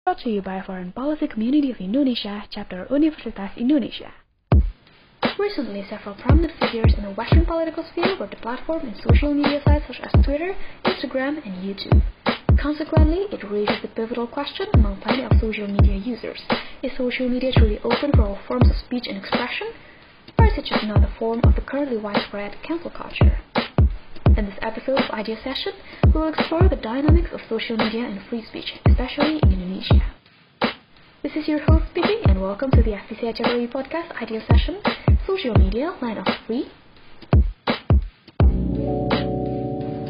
Brought to you by Foreign Policy Community of Indonesia, Chapter Universitas Indonesia. Recently, several prominent figures in the Western political sphere were deplatformed in social media sites such as Twitter, Instagram, and YouTube. Consequently, it raises the pivotal question among plenty of social media users: is social media truly open for all forms of speech and expression, or is it just another form of the currently widespread cancel culture? In this episode of Idea Session, we will explore the dynamics of social media and free speech, especially in Indonesia. This is your host speaking, and welcome to the FPCI Chakra podcast Idea Session, Social Media, Land of Free.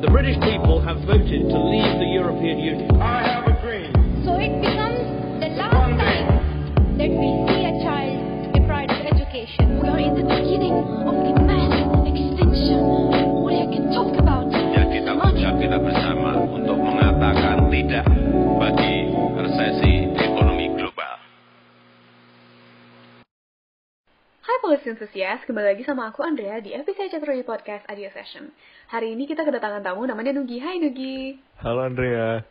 The British people have voted to leave the European Union. I have a dream. So it becomes the last time that we see a child deprived of education. We are in the beginning of a mass extinction. What I can talk about. Jadi tanggung jawab kita bersama untuk mengatakan tidak bagi resesi ekonomi global. Hai Policy Enthusiast, kembali lagi sama aku Andrea di FPCI Chakra podcast Idea Session. Hari ini kita kedatangan tamu namanya Nugi. Hai Nugi. Halo Andrea.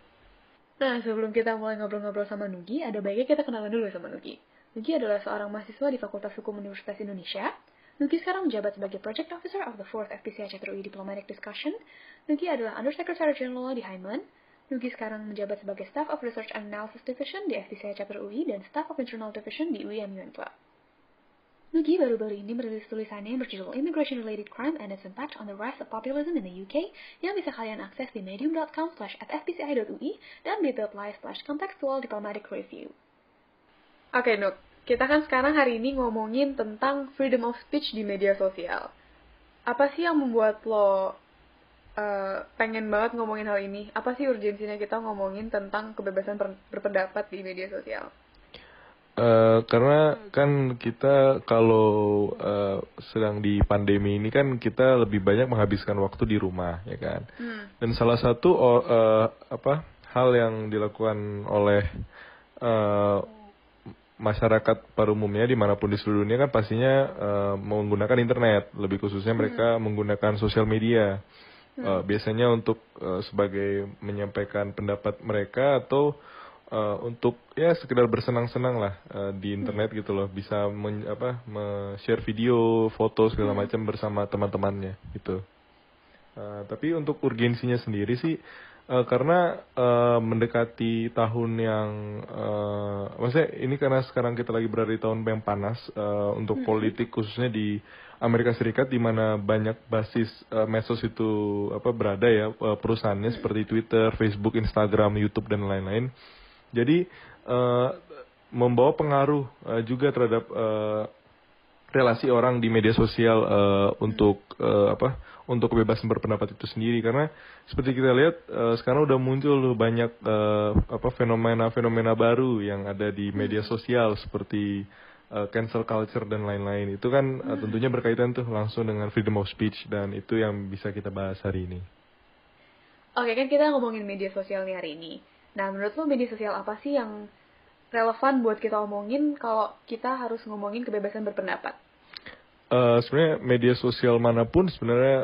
Nah, sebelum kita mulai ngobrol-ngobrol sama Nugi, ada baiknya kita kenalan dulu sama Nugi. Nugi adalah seorang mahasiswa di Fakultas Hukum Universitas Indonesia. Nugi sekarang menjabat sebagai Project Officer of the 4th FPCI Chakra Diplomatic Discussion. Nugi adalah Undersecretary General di Heinlein. Nugi sekarang menjabat sebagai Staff of Research and Analysis Division di FPCI Chapter UI dan Staff of Internal Division di UIM UNCLA. Nugi baru-baru ini merilis tulisannya yang berjudul Immigration Related Crime and Its Impact on the Rise of Populism in the UK yang bisa kalian akses di medium.com/@fpci.ui dan bit.ly/contextual diplomatic review. Oke, Nuk. Kita kan sekarang hari ini ngomongin tentang freedom of speech di media sosial. Apa sih yang membuat lo pengen banget ngomongin hal ini? Apa sih urgensinya kita ngomongin tentang kebebasan berpendapat di media sosial? Karena kan kita kalau sedang di pandemi ini kan kita lebih banyak menghabiskan waktu di rumah, ya kan. Dan salah satu hal yang dilakukan oleh masyarakat pada umumnya dimanapun di seluruh dunia kan pastinya menggunakan internet, lebih khususnya mereka menggunakan sosial media, biasanya untuk sebagai menyampaikan pendapat mereka atau untuk ya sekedar bersenang-senang lah di internet gitu loh, bisa share video, foto segala macam bersama teman-temannya gitu. Tapi untuk urgensinya sendiri sih karena mendekati tahun yang maksudnya ini karena sekarang kita lagi berada di tahun yang panas untuk politik khususnya di Amerika Serikat, di mana banyak basis medsos itu berada ya, perusahaannya seperti Twitter, Facebook, Instagram, YouTube dan lain-lain. Jadi membawa pengaruh juga terhadap relasi orang di media sosial untuk kebebasan berpendapat itu sendiri, karena seperti kita lihat sekarang udah muncul banyak fenomena baru yang ada di media sosial seperti cancel culture dan lain-lain. Itu kan tentunya berkaitan tuh langsung dengan freedom of speech, dan itu yang bisa kita bahas hari ini. Oke, kan kita ngomongin media sosial nih hari ini. Nah, menurut lo media sosial apa sih yang relevan buat kita omongin kalau kita harus ngomongin kebebasan berpendapat? Sebenarnya media sosial manapun sebenarnya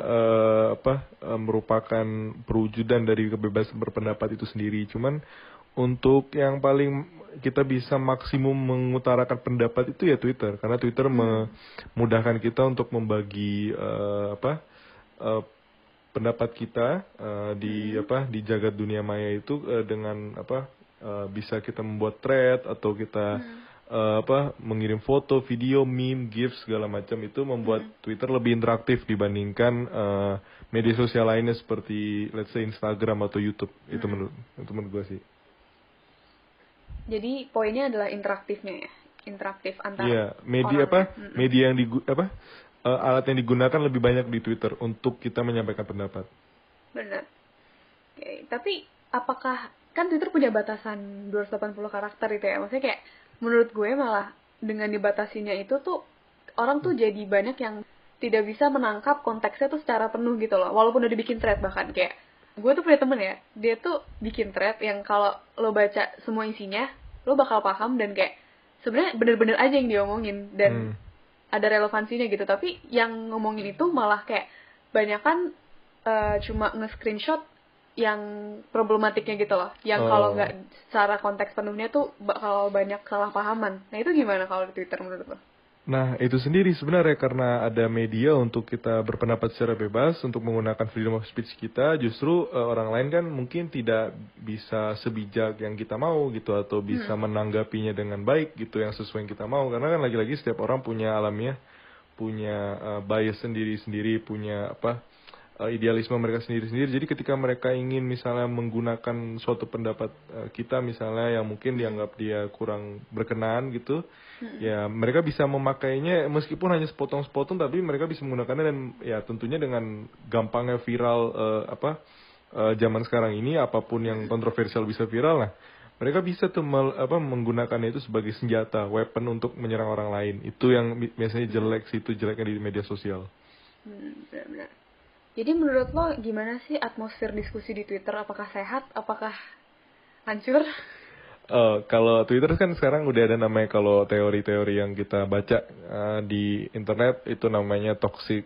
merupakan perwujudan dari kebebasan berpendapat itu sendiri. Cuman untuk yang paling kita bisa maksimum mengutarakan pendapat itu ya Twitter, karena Twitter memudahkan kita untuk membagi pendapat kita di jagat dunia maya itu dengan bisa kita membuat thread atau kita mengirim foto, video, meme, GIF segala macam. Itu membuat Twitter lebih interaktif dibandingkan media sosial lainnya seperti let's say Instagram atau YouTube. Itu menurut gue sih. Jadi poinnya adalah interaktifnya ya, interaktif antara media media yang alat yang digunakan lebih banyak di Twitter untuk kita menyampaikan pendapat. Benar. Oke, tapi apakah kan Twitter punya batasan 280 karakter itu ya? Maksudnya kayak menurut gue malah dengan dibatasinya itu tuh orang tuh jadi banyak yang tidak bisa menangkap konteksnya tuh secara penuh gitu loh. Walaupun udah dibikin thread, bahkan kayak gue tuh punya temen ya, dia tuh bikin thread yang kalau lo baca semua isinya lo bakal paham, dan kayak sebenarnya bener-bener aja yang diomongin dan ada relevansinya gitu. Tapi yang ngomongin itu malah kayak banyakan cuma nge-screenshot yang problematiknya gitu loh, yang kalau nggak secara konteks penuhnya tuh bakal banyak salah pahaman. Nah itu gimana kalau di Twitter menurut lo? Nah, itu sendiri sebenarnya karena ada media untuk kita berpendapat secara bebas, untuk menggunakan freedom of speech kita, justru orang lain kan mungkin tidak bisa sebijak yang kita mau gitu, atau bisa menanggapinya dengan baik gitu, yang sesuai yang kita mau. Karena kan lagi-lagi setiap orang punya alamiah, punya bias sendiri-sendiri, punya idealisme mereka sendiri-sendiri. Jadi ketika mereka ingin misalnya menggunakan suatu pendapat kita misalnya yang mungkin dianggap dia kurang berkenan gitu, ya mereka bisa memakainya meskipun hanya sepotong-sepotong, tapi mereka bisa menggunakannya, dan ya tentunya dengan gampangnya viral zaman sekarang ini, apapun yang kontroversial bisa viral. Nah, mereka bisa tuh menggunakannya itu sebagai senjata, weapon untuk menyerang orang lain. Itu yang biasanya jelek sih, itu jeleknya di media sosial. Benar-benar. Jadi menurut lo gimana sih atmosfer diskusi di Twitter? Apakah sehat? Apakah hancur? Kalau Twitter kan sekarang udah ada namanya, kalau teori-teori yang kita baca di internet itu namanya toxic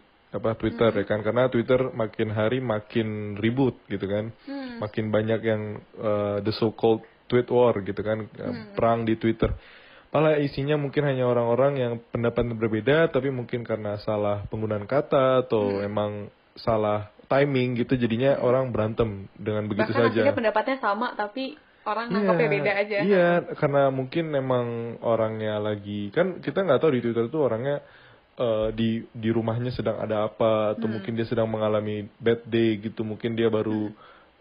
Twitter ya kan, karena Twitter makin hari makin ribut gitu kan, makin banyak yang the so-called tweet war gitu kan, perang di Twitter. Malah isinya mungkin hanya orang-orang yang pendapat berbeda, tapi mungkin karena salah penggunaan kata atau emang salah timing gitu, jadinya orang berantem dengan begitu bahkan saja. Bahkan pendapatnya sama tapi orang nangkapnya beda aja. Iya, karena mungkin memang orangnya lagi, kan kita nggak tahu di Twitter tuh orangnya di rumahnya sedang ada apa, atau mungkin dia sedang mengalami bad day gitu, mungkin dia baru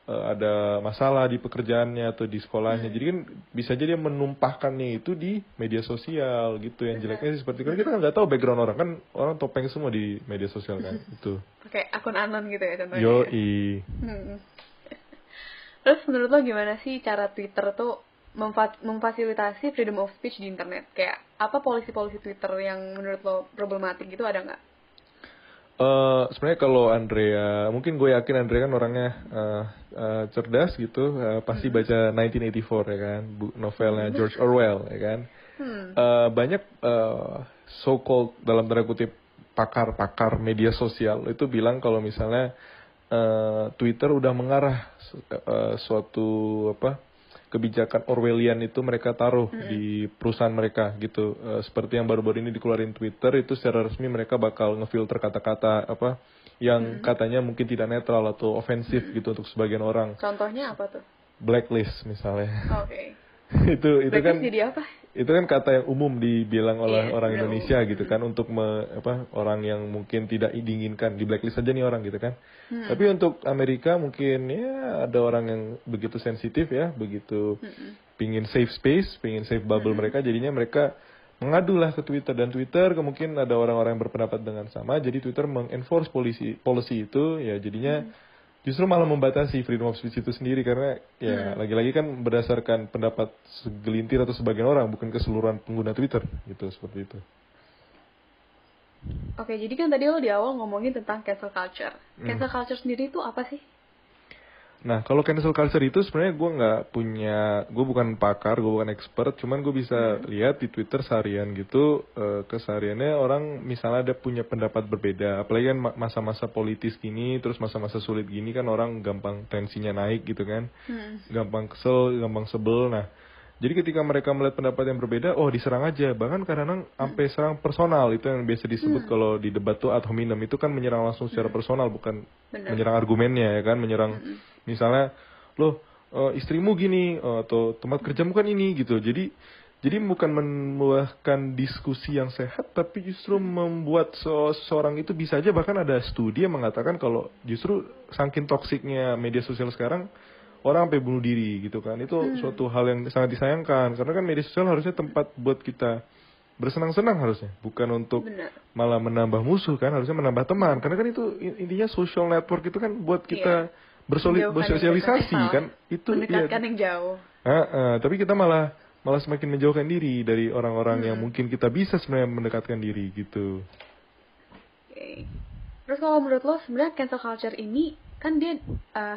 ada masalah di pekerjaannya atau di sekolahnya. Jadi kan bisa jadi dia menumpahkannya itu di media sosial gitu. Yang jeleknya sih seperti itu. Kita kan nggak tahu background orang, kan orang topeng semua di media sosial kan. Itu. Pakai akun anon gitu ya contohnya. Yoi. Terus menurut lo gimana sih cara Twitter tuh memfasilitasi freedom of speech di internet? Kayak apa polisi-polisi Twitter yang menurut lo problematik gitu, ada nggak? Sebenarnya kalau Andrea, mungkin gue yakin Andrea kan orangnya cerdas gitu, pasti baca 1984 ya kan, novelnya George Orwell ya kan. Banyak so-called dalam tanda kutip pakar-pakar media sosial itu bilang kalau misalnya Twitter udah mengarah suatu kebijakan Orwellian itu mereka taruh di perusahaan mereka gitu. Seperti yang baru-baru ini dikeluarin Twitter, itu secara resmi mereka bakal ngefilter kata-kata yang katanya mungkin tidak netral atau ofensif gitu untuk sebagian orang. Contohnya apa tuh? Blacklist misalnya. Oke. itu Blacklist kan jadi apa? Itu kan kata yang umum dibilang oleh orang bener. Indonesia gitu kan, untuk orang yang mungkin tidak diinginkan, di blacklist aja nih orang gitu kan. Tapi untuk Amerika mungkin ya ada orang yang begitu sensitif ya, begitu pingin safe space, pingin safe bubble mereka, jadinya mereka mengadulah ke Twitter, dan Twitter kemungkinan ada orang-orang yang berpendapat dengan sama, jadi Twitter mengenforce policy itu ya, jadinya justru malah membatasi freedom of speech itu sendiri, karena ya lagi-lagi kan berdasarkan pendapat segelintir atau sebagian orang, bukan keseluruhan pengguna Twitter gitu, seperti itu. Oke, jadi kan tadi lo di awal ngomongin tentang cancel culture. Cancel culture sendiri itu apa sih? Nah, kalau cancel culture itu sebenarnya gue bukan pakar, gue bukan expert, cuman gue bisa lihat di Twitter seharian gitu, kesehariannya orang misalnya ada punya pendapat berbeda, apalagi kan masa-masa politis gini, terus masa-masa sulit gini kan orang gampang tensinya naik gitu kan, gampang kesel, gampang sebel. Nah, jadi ketika mereka melihat pendapat yang berbeda, diserang aja, bahkan kadang-kadang sampai serang personal, itu yang biasa disebut kalau di debat tuh ad hominem, itu kan menyerang langsung secara personal, bukan menyerang argumennya ya kan, menyerang misalnya istrimu gini, atau tempat kerjamu kan ini gitu. Jadi bukan membuahkan diskusi yang sehat, tapi justru membuat seseorang itu bisa aja, bahkan ada studi yang mengatakan kalau justru saking toksiknya media sosial sekarang, orang sampai bunuh diri gitu kan. Itu suatu hal yang sangat disayangkan, karena kan media sosial harusnya tempat buat kita bersenang-senang harusnya, bukan untuk malah menambah musuh kan, harusnya menambah teman, karena kan itu intinya social network itu kan buat kita bersosialisasi kan, itu mendekatkan yang jauh. Tapi kita malah semakin menjauhkan diri dari orang-orang yang mungkin kita bisa sebenarnya mendekatkan diri gitu. Terus kalau menurut lo sebenarnya cancel culture ini kan dia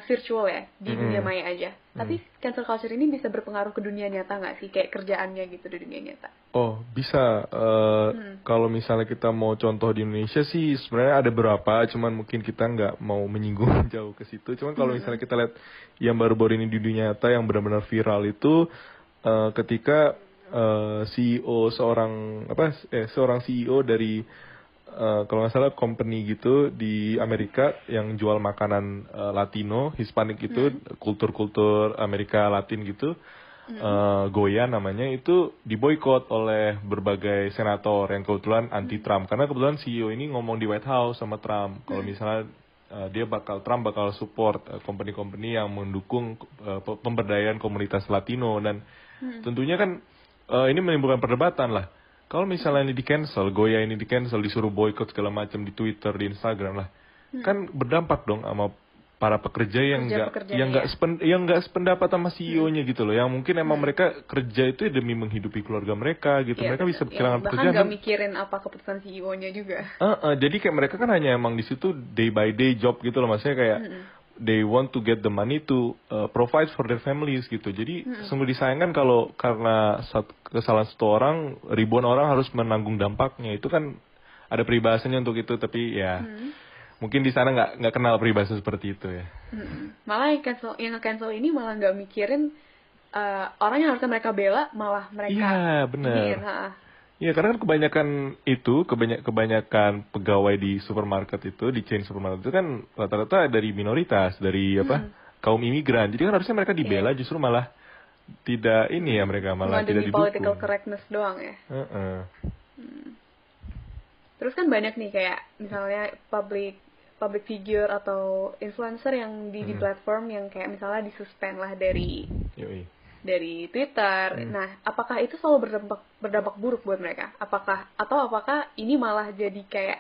virtual ya di dunia maya aja. Tapi cancel culture ini bisa berpengaruh ke dunia nyata nggak sih, kayak kerjaannya gitu di dunia nyata? Oh, bisa. Kalau misalnya kita mau contoh di Indonesia sih sebenarnya ada beberapa, cuman mungkin kita nggak mau menyinggung jauh ke situ. Cuman kalau misalnya kita lihat yang baru-baru ini di dunia nyata yang benar-benar viral itu ketika seorang CEO dari kalau nggak salah company gitu di Amerika yang jual makanan Latino, Hispanik gitu, kultur-kultur Amerika Latin gitu, Goya namanya, itu diboikot oleh berbagai senator yang kebetulan anti-Trump, karena kebetulan CEO ini ngomong di White House sama Trump kalau misalnya Trump bakal support company-company yang mendukung pemberdayaan komunitas Latino, dan tentunya kan ini menimbulkan perdebatan lah. Kalau misalnya ini di-cancel, Goya ini di-cancel, disuruh boykot segala macam di Twitter, di Instagram lah, kan berdampak dong sama para pekerja yang nggak sependapat sama CEO-nya gitu loh, yang mungkin emang mereka kerja itu demi menghidupi keluarga mereka gitu, mereka bisa kehilangan pekerjaan. Bahkan nggak mikirin apa keputusan CEO-nya juga. Jadi kayak mereka kan hanya emang di situ day by day job gitu loh, maksudnya kayak they want to get the money to provide for their families gitu. Jadi sungguh disayangkan kalau karena kesalahan satu orang, ribuan orang harus menanggung dampaknya. Itu kan ada peribahasanya untuk itu, tapi ya mungkin di sana nggak kenal peribahasa seperti itu ya. Malah yang nge-cancel ini malah nggak mikirin orang yang harusnya mereka bela, malah mereka. Iya benar. Iya, karena kan kebanyakan pegawai di supermarket itu, di chain supermarket itu kan rata-rata dari minoritas, dari kaum imigran. Jadi kan harusnya mereka dibela, justru malah tidak ini ya, mereka malah tidak didukung. Political correctness doang ya. Terus kan banyak nih kayak misalnya public figure atau influencer yang di platform yang kayak misalnya disuspend lah dari Twitter. Nah, apakah itu selalu berdampak buruk buat mereka? Apakah ini malah jadi kayak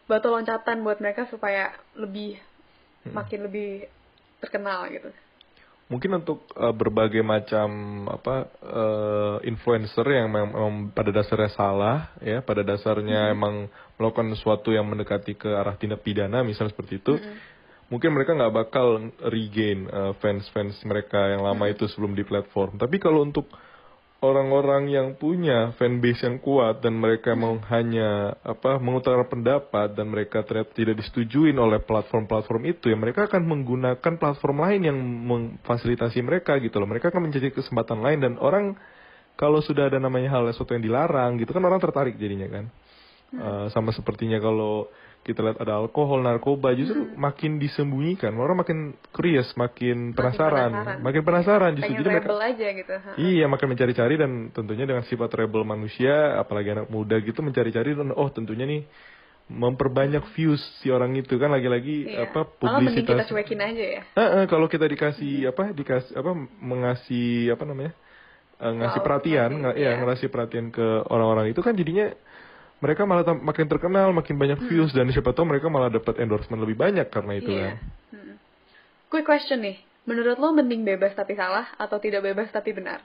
batu loncatan buat mereka supaya makin lebih terkenal gitu? Mungkin untuk berbagai macam influencer yang memang pada dasarnya salah ya, pada dasarnya emang melakukan sesuatu yang mendekati ke arah tindak pidana misalnya seperti itu. Mungkin mereka nggak bakal regain fans mereka yang lama itu sebelum di platform. Tapi kalau untuk orang-orang yang punya fanbase yang kuat dan mereka mau hanya mengutarakan pendapat dan mereka ternyata tidak disetujuin oleh platform-platform itu, ya mereka akan menggunakan platform lain yang memfasilitasi mereka gitu loh. Mereka akan mencari kesempatan lain, dan orang kalau sudah ada namanya hal sesuatu yang dilarang gitu kan orang tertarik jadinya kan. Sama sepertinya kalau kita lihat ada alkohol, narkoba, justru makin disembunyikan, orang makin curious, makin penasaran justru. Jadi rebel aja gitu. Iya, makin mencari-cari, dan tentunya dengan sifat rebel manusia, apalagi anak muda gitu mencari-cari, dan tentunya nih memperbanyak views si orang itu kan, lagi-lagi publisitas. Malah mending kita cuekin aja ya. Kalau kita ngasih perhatian, ngasih perhatian ke orang-orang itu kan jadinya mereka malah makin terkenal, makin banyak views, dan siapa tahu mereka malah dapat endorsement lebih banyak karena itu kan. Quick question nih, menurut lo mending bebas tapi salah atau tidak bebas tapi benar?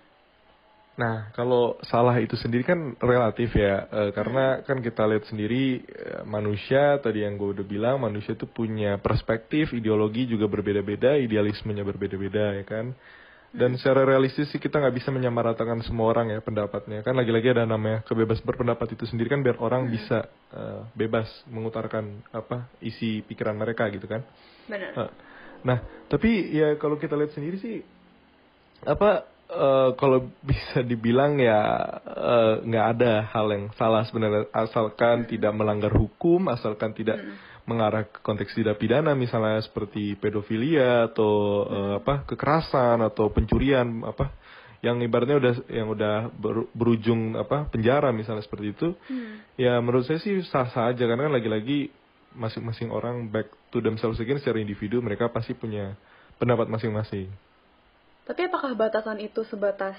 Nah, kalau salah itu sendiri kan relatif ya, karena kan kita lihat sendiri manusia, tadi yang gue udah bilang, manusia itu punya perspektif, ideologi juga berbeda-beda, idealismenya berbeda-beda ya kan. Dan secara realistis sih kita nggak bisa menyamaratakan semua orang ya pendapatnya. Kan lagi-lagi ada namanya kebebasan berpendapat itu sendiri kan, biar orang bisa bebas mengutarakan isi pikiran mereka gitu kan. Benar. Nah, tapi ya kalau kita lihat sendiri sih kalau bisa dibilang ya nggak ada hal yang salah sebenarnya, asalkan tidak melanggar hukum, asalkan tidak mengarah ke konteks tindak pidana misalnya seperti pedofilia atau kekerasan atau pencurian yang ibaratnya udah berujung penjara misalnya seperti itu. Ya menurut saya sih sah-sah aja, karena kan lagi-lagi masing-masing orang back to themselves again, secara individu mereka pasti punya pendapat masing-masing. Tapi apakah batasan itu sebatas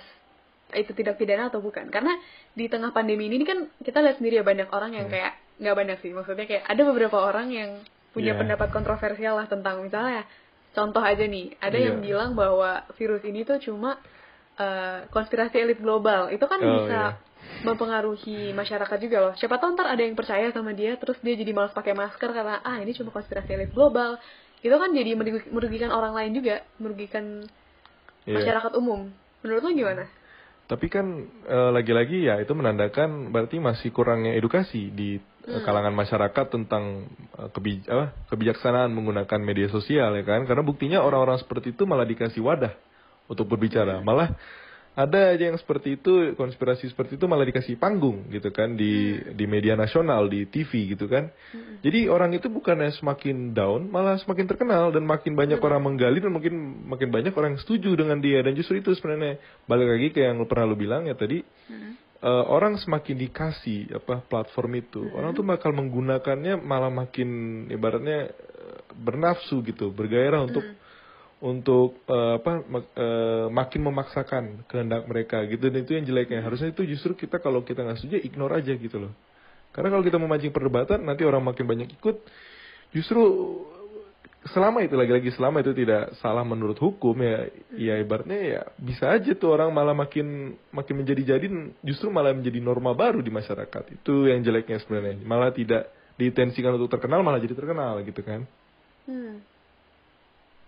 itu tidak pidana atau bukan? Karena di tengah pandemi ini kan kita lihat sendiri ya, banyak orang yang kayak, nggak banyak sih, maksudnya kayak ada beberapa orang yang punya pendapat kontroversial lah tentang misalnya, contoh aja nih, ada yang bilang bahwa virus ini tuh cuma konspirasi elit global. Itu kan bisa mempengaruhi masyarakat juga loh. Siapa tahu ntar ada yang percaya sama dia, terus dia jadi malas pakai masker karena ini cuma konspirasi elit global. itu kan jadi merugikan orang lain juga, merugikan Iya. masyarakat umum. Menurut lo gimana? Tapi kan lagi-lagi ya itu menandakan berarti masih kurangnya edukasi di kalangan masyarakat tentang kebijaksanaan menggunakan media sosial ya kan. Karena buktinya orang-orang seperti itu malah dikasih wadah untuk berbicara. Malah ada aja yang seperti itu, konspirasi seperti itu malah dikasih panggung gitu kan di media nasional, di TV gitu kan. Jadi orang itu bukannya semakin down, malah semakin terkenal dan makin banyak orang menggali dan mungkin makin banyak orang yang setuju dengan dia. Dan justru itu sebenarnya balik lagi ke yang pernah lu bilang ya tadi, orang semakin dikasih platform itu, orang tuh bakal menggunakannya malah makin ibaratnya bernafsu gitu, bergairah untuk makin memaksakan kehendak mereka gitu. Dan itu yang jeleknya. Harusnya itu justru kita kalau kita nggak setuju ignore aja gitu loh. Karena kalau kita memancing perdebatan nanti orang makin banyak ikut. Justru selama itu selama itu tidak salah menurut hukum ya ibaratnya ya bisa aja tuh orang malah makin menjadi justru malah menjadi norma baru di masyarakat. Itu yang jeleknya sebenarnya. Malah tidak diintensikan untuk terkenal malah jadi terkenal gitu kan.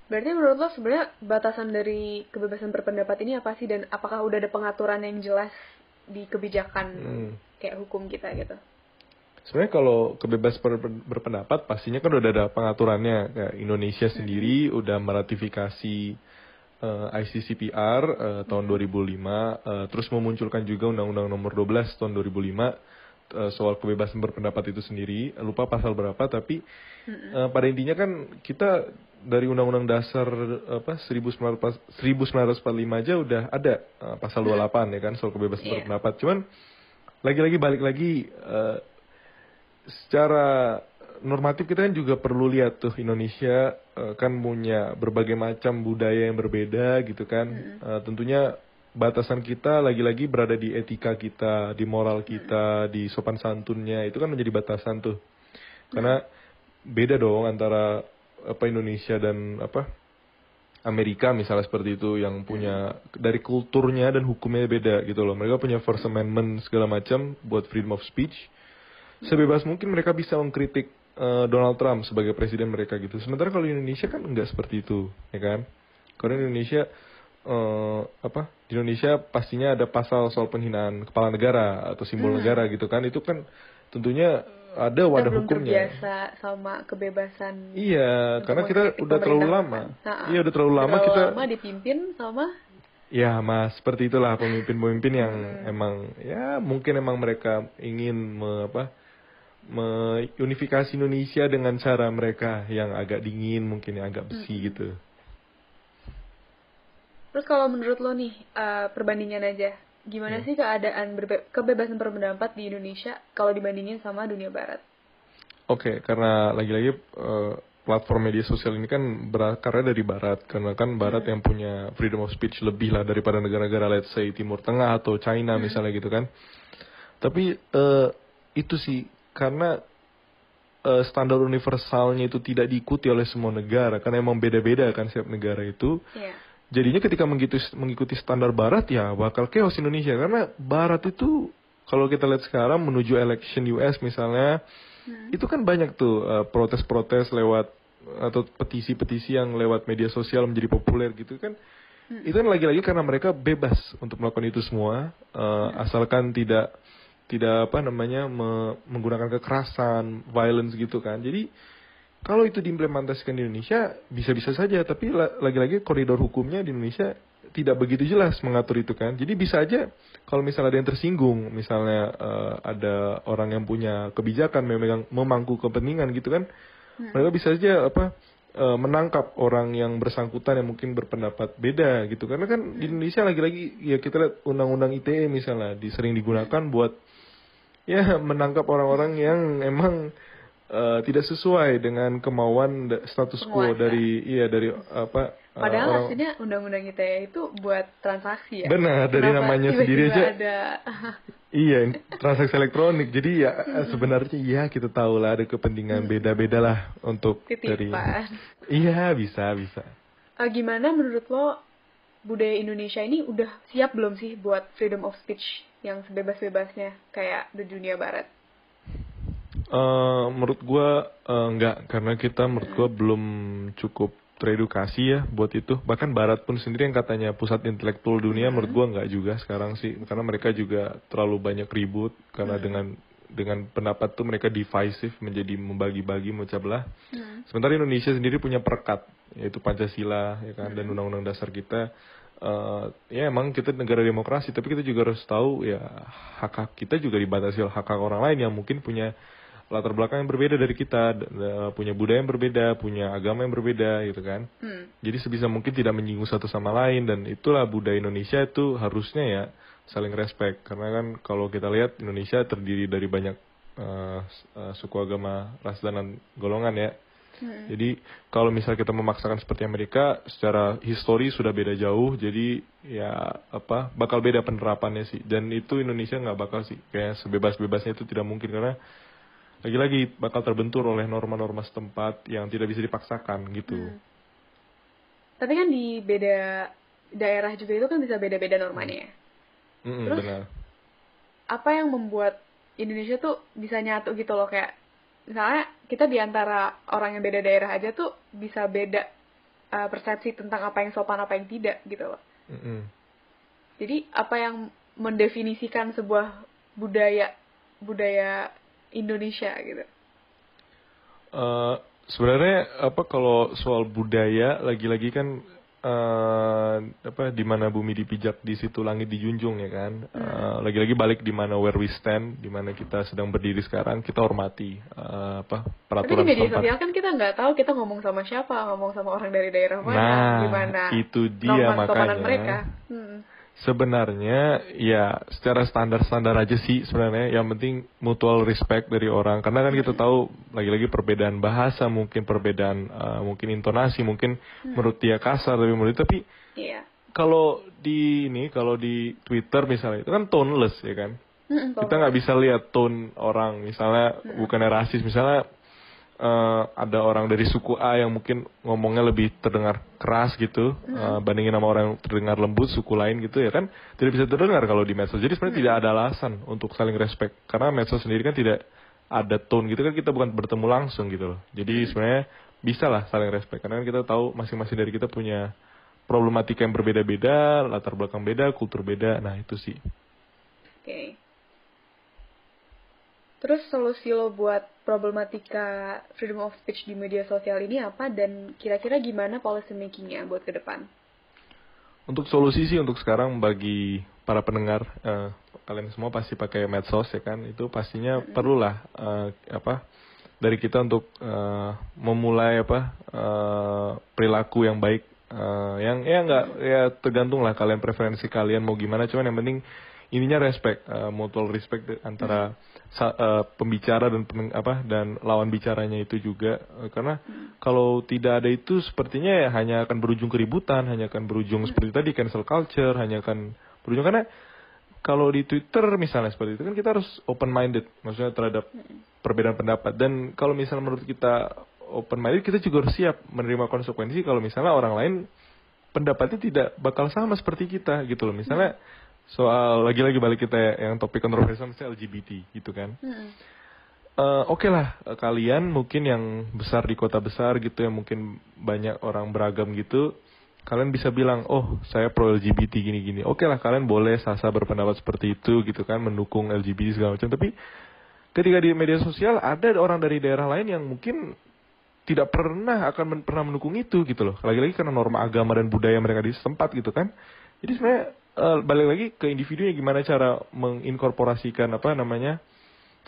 Berarti menurut lo sebenarnya batasan dari kebebasan berpendapat ini apa sih, dan apakah udah ada pengaturan yang jelas di kebijakan kayak hukum kita gitu? Sebenarnya kalau kebebasan berpendapat pastinya kan udah ada pengaturannya. Kayak Indonesia sendiri udah meratifikasi ICCPR tahun 2005, terus memunculkan juga Undang-Undang Nomor 12 tahun 2005 soal kebebasan berpendapat itu sendiri. Lupa pasal berapa, tapi pada intinya kan kita dari Undang-Undang Dasar 1945 aja udah ada pasal 28 ya kan soal kebebasan berpendapat. Cuman lagi-lagi balik lagi secara normatif kita kan juga perlu lihat tuh Indonesia kan punya berbagai macam budaya yang berbeda gitu kan. Tentunya batasan kita lagi-lagi berada di etika kita, di moral kita, di sopan santunnya. Itu kan menjadi batasan tuh. Karena beda dong antara Indonesia dan Amerika misalnya seperti itu yang punya dari kulturnya dan hukumnya beda gitu loh. Mereka punya First Amendment segala macam buat freedom of speech. Sebebas mungkin mereka bisa mengkritik Donald Trump sebagai presiden mereka gitu. Sementara kalau di Indonesia kan enggak seperti itu, ya kan? Karena Indonesia di Indonesia pastinya ada pasal soal penghinaan kepala negara atau simbol negara gitu kan. Itu kan tentunya ada wadah hukumnya. Kita belum terbiasa sama kebebasan. Iya, karena kita udah terlalu lama. Iya, udah terlalu lama kita. Lama dipimpin sama. Ya, Mas, seperti itulah pemimpin-pemimpin yang emang ya mungkin emang mereka ingin unifikasi Indonesia dengan cara mereka yang agak dingin, mungkin yang agak besi gitu. Terus kalau menurut lo nih, perbandingan aja. Gimana sih keadaan kebebasan berpendapat di Indonesia kalau dibandingin sama dunia barat? Oke, karena lagi-lagi platform media sosial ini kan berakarnya dari barat. Karena kan barat yang punya freedom of speech lebih lah daripada negara-negara let's say Timur Tengah atau China misalnya gitu kan. Tapi itu sih, karena standar universalnya itu tidak diikuti oleh semua negara. Karena emang beda-beda kan setiap negara itu. Jadinya ketika mengikuti standar barat ya bakal chaos Indonesia. Karena barat itu kalau kita lihat sekarang menuju election US misalnya, itu kan banyak tuh protes-protes lewat atau petisi-petisi yang lewat media sosial menjadi populer gitu kan. Itu kan lagi-lagi karena mereka bebas untuk melakukan itu semua, asalkan tidak menggunakan kekerasan, violence gitu kan. Jadi kalau itu diimplementasikan di Indonesia bisa-bisa saja, tapi lagi-lagi koridor hukumnya di Indonesia tidak begitu jelas mengatur itu kan. Jadi bisa aja kalau misalnya ada yang tersinggung, misalnya ada orang yang punya kebijakan memangku kepentingan gitu kan, mereka bisa aja menangkap orang yang bersangkutan yang mungkin berpendapat beda gitu. Karena kan di Indonesia lagi-lagi ya kita lihat undang-undang ITE misalnya sering digunakan buat ya menangkap orang-orang yang emang tidak sesuai dengan kemauan status quo dari padahal aslinya undang-undang ITE itu buat transaksi ya. Benar, dari namanya sendiri aja. Ada Iya, transaksi elektronik. Jadi ya sebenarnya ya kita tahu lah ada kepentingan beda-beda lah untuk titipan. Iya, bisa. Gimana menurut lo budaya Indonesia ini udah siap belum sih buat freedom of speech yang sebebas-bebasnya kayak di dunia barat? Menurut gue enggak, karena kita menurut gue belum cukup teredukasi ya buat itu. Bahkan Barat pun sendiri yang katanya pusat intelektual dunia, menurut gue enggak juga sekarang sih, karena mereka juga terlalu banyak ribut karena dengan pendapat tuh mereka divisive, menjadi membagi-bagi, memecah belah. Sementara Indonesia sendiri punya perekat, yaitu Pancasila ya kan, dan Undang-Undang Dasar kita. Ya emang kita negara demokrasi, tapi kita juga harus tahu ya hak-hak kita juga dibatasi oleh hak-hak orang lain yang mungkin punya latar belakang yang berbeda dari kita, punya budaya yang berbeda, punya agama yang berbeda gitu kan. Jadi sebisa mungkin tidak menyinggung satu sama lain, dan itulah budaya Indonesia itu harusnya ya saling respect. Karena kan kalau kita lihat Indonesia terdiri dari banyak suku, agama, ras dan golongan ya. Jadi kalau misal kita memaksakan seperti Amerika, secara histori sudah beda jauh, jadi ya bakal beda penerapannya sih. Dan itu Indonesia nggak bakal sih kayak sebebas-bebasnya, itu tidak mungkin, karena lagi-lagi bakal terbentur oleh norma-norma setempat yang tidak bisa dipaksakan gitu. Tapi kan di beda daerah juga itu kan bisa beda-beda normanya ya. Terus Benar. apa yang membuat Indonesia tuh bisa nyatu gitu loh, kayak misalnya kita di antara orang yang beda daerah aja tuh bisa beda persepsi tentang apa yang sopan, apa yang tidak gitu loh. Jadi apa yang mendefinisikan sebuah budaya Indonesia gitu? Sebenarnya kalau soal budaya, lagi-lagi kan di mana bumi dipijak di situ langit dijunjung ya kan. Lagi-lagi balik di mana where we stand, di mana kita sedang berdiri sekarang, kita hormati peraturan. Tapi di media sosial kan kita nggak tahu kita ngomong sama siapa, ngomong sama orang dari daerah mana, gimana itu dia makanya mereka. Sebenarnya ya secara standar aja sih sebenarnya, yang penting mutual respect dari orang, karena kan kita tahu lagi-lagi perbedaan bahasa, mungkin perbedaan mungkin intonasi, mungkin menurut dia kasar tapi kalau di Twitter misalnya itu kan toneless ya kan. Kita nggak bisa lihat tone orang, misalnya bukannya rasis, misalnya ada orang dari suku A yang mungkin ngomongnya lebih terdengar keras gitu, bandingin sama orang yang terdengar lembut suku lain gitu ya kan, tidak bisa terdengar kalau di medsos. Jadi sebenarnya tidak ada alasan untuk saling respect, karena medsos sendiri kan tidak ada tone gitu kan, kita bukan bertemu langsung gitu loh. Jadi sebenarnya bisa lah saling respect, karena kan kita tahu masing-masing dari kita punya problematika yang berbeda-beda, latar belakang beda, kultur beda. Nah itu sih. Oke. Terus solusi lo buat problematika freedom of speech di media sosial ini apa, dan kira-kira gimana policy makingnya buat ke depan? Untuk solusi sih untuk sekarang bagi para pendengar, kalian semua pasti pakai medsos ya kan, itu pastinya perlulah dari kita untuk memulai perilaku yang baik, yang tergantung lah kalian preferensi kalian mau gimana, cuman yang penting ininya respect, mutual respect antara pembicara dan lawan bicaranya itu juga, karena kalau tidak ada itu sepertinya ya hanya akan berujung keributan, hanya akan berujung seperti tadi cancel culture, hanya akan berujung, karena kalau di Twitter misalnya seperti itu kan kita harus open minded, maksudnya terhadap perbedaan pendapat, dan kalau misalnya menurut kita open minded, kita juga harus siap menerima konsekuensi kalau misalnya orang lain pendapatnya tidak bakal sama seperti kita gitu loh. Misalnya soal lagi-lagi balik kita yang topik kontroversial misalnya LGBT gitu kan. Oke lah, kalian mungkin yang besar di kota besar gitu, yang mungkin banyak orang beragam gitu, kalian bisa bilang, oh saya pro LGBT gini-gini. Oke lah, kalian boleh sah-sah berpendapat seperti itu gitu kan, mendukung LGBT segala macam. Tapi ketika di media sosial ada orang dari daerah lain yang mungkin tidak pernah mendukung itu gitu loh. Lagi-lagi karena norma agama dan budaya mereka di setempat gitu kan. Jadi sebenarnya balik lagi ke individunya, gimana cara menginkorporasikan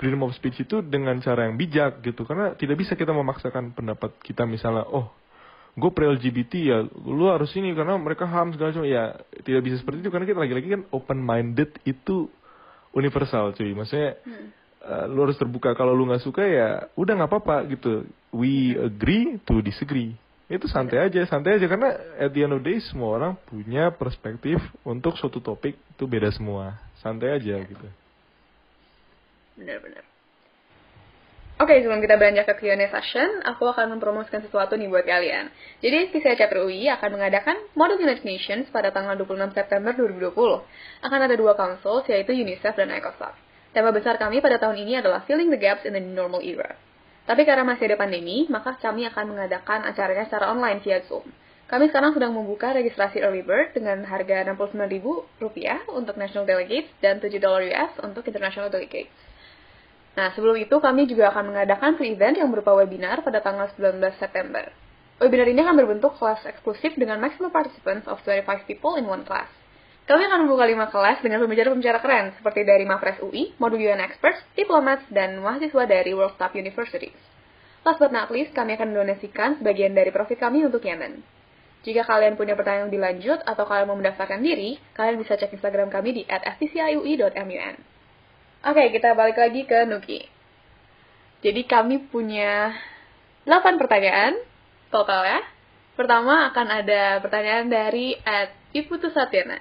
freedom of speech itu dengan cara yang bijak gitu, karena tidak bisa kita memaksakan pendapat kita, misalnya gue pro LGBT ya lu harus ini karena mereka HAM segala macam, ya tidak bisa seperti itu, karena kita lagi-lagi kan open minded itu universal cuy, maksudnya lu harus terbuka, kalau lu nggak suka ya udah nggak apa-apa gitu, we agree to disagree. Itu santai aja, karena at the end of the day semua orang punya perspektif untuk suatu topik itu beda semua, santai aja gitu. Benar-benar. Oke, sebelum kita beranjak ke Q&A session, aku akan mempromosikan sesuatu nih buat kalian. Jadi, FPCA Chapter UI akan mengadakan Model United Nations pada tanggal 26 September 2020. Akan ada 2 councils, yaitu UNICEF dan ECOSOC. Tema besar kami pada tahun ini adalah Filling the Gaps in the New Normal Era. Tapi karena masih ada pandemi, maka kami akan mengadakan acaranya secara online via Zoom. Kami sekarang sedang membuka registrasi early bird dengan harga Rp69.000 untuk national delegates dan $7 US untuk international delegates. Nah, sebelum itu kami juga akan mengadakan pre-event yang berupa webinar pada tanggal 19 September. Webinar ini akan berbentuk kelas eksklusif dengan maximum participants of 25 people in one class. Kami akan membuka 5 kelas dengan pembicara-pembicara keren seperti dari Mapres UI, Modul UN Experts, diplomats, dan mahasiswa dari World Top Universities. Last but not least, kami akan mendonasikan sebagian dari profit kami untuk Yemen. Jika kalian punya pertanyaan lebih lanjut atau kalian mau mendaftarkan diri, kalian bisa cek Instagram kami di @fpciui.mun. Oke, kita balik lagi ke Nuki. Jadi kami punya 8 pertanyaan total ya. Pertama akan ada pertanyaan dari @iputusatyana.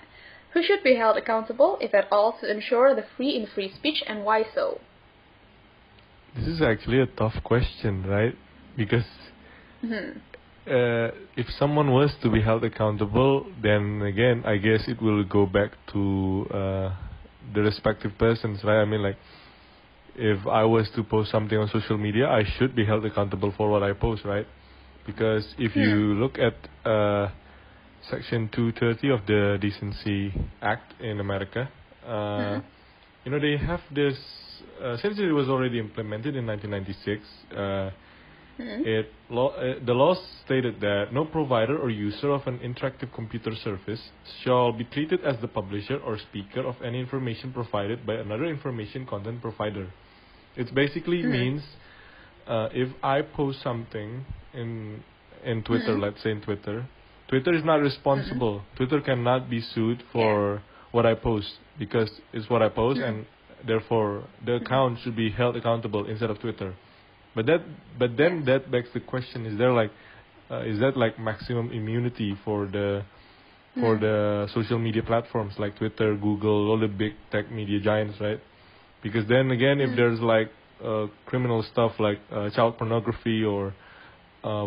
Who should be held accountable, if at all, to ensure the free speech, and why so? This is actually a tough question, right? Because if someone was to be held accountable, then again, I guess it will go back to the respective persons, right? I mean, like, if I was to post something on social media, I should be held accountable for what I post, right? Because if you look at Section 230 of the Decency Act in America, you know, they have this, since it was already implemented in 1996, the law stated that no provider or user of an interactive computer service shall be treated as the publisher or speaker of any information provided by another information content provider. It basically means if I post something in Twitter, let's say in Twitter is not responsible. Twitter cannot be sued for what I post because it's what I post, and therefore the account should be held accountable instead of Twitter. But then that begs the question: is that like maximum immunity for the social media platforms like Twitter, Google, all the big tech media giants, right? Because then again, if there's like criminal stuff like child pornography or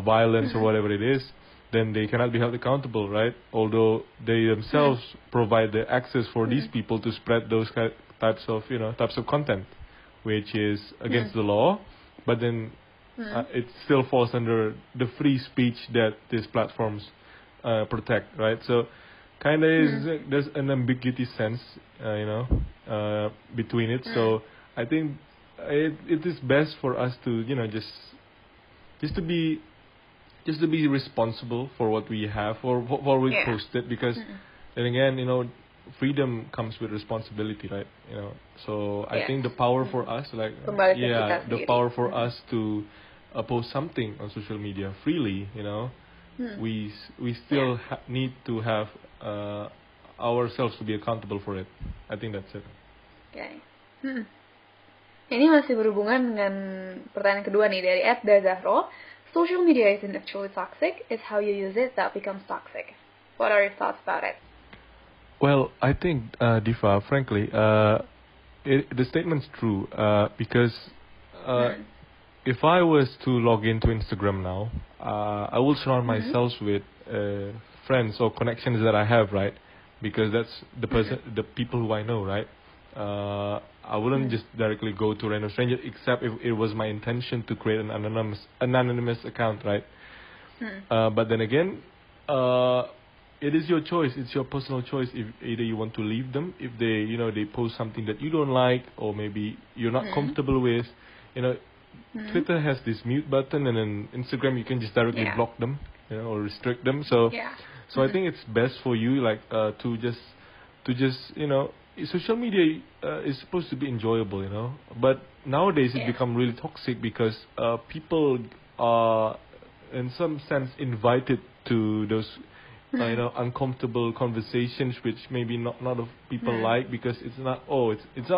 violence or whatever it is, then they cannot be held accountable, right? Although they themselves provide the access for these people to spread those types of content, which is against the law, but then it still falls under the free speech that these platforms protect, right? So, kind of there's an ambiguity sense, between it. So, I think it is best for us to, just to be responsible for what we have or what we posted, because then again, freedom comes with responsibility, right? So I think the power for us, the power for us to post something on social media freely, we still need to have ourselves to be accountable for it. I think that's it. Okay. Ini masih berhubungan dengan pertanyaan kedua nih dari @dazahro. Social media isn't actually toxic, it's how you use it that becomes toxic. What are your thoughts about it? Well, I think, Diva, frankly, the statement's true, because if I was to log into Instagram now, I will surround myself with friends or connections that I have, right? Because that's the people who I know, right? I wouldn't just directly go to a random stranger, except if it was my intention to create an anonymous account, right? But then again, it is your choice. It's your personal choice. If either you want to leave them, if they, they post something that you don't like, or maybe you're not comfortable with, Twitter has this mute button, and then Instagram you can just directly block them, or restrict them. So, so I think it's best for you, like, to just, social media is supposed to be enjoyable, but nowadays it become really toxic because people are, in some sense, invited to those, uncomfortable conversations, which maybe not of people like, because it's not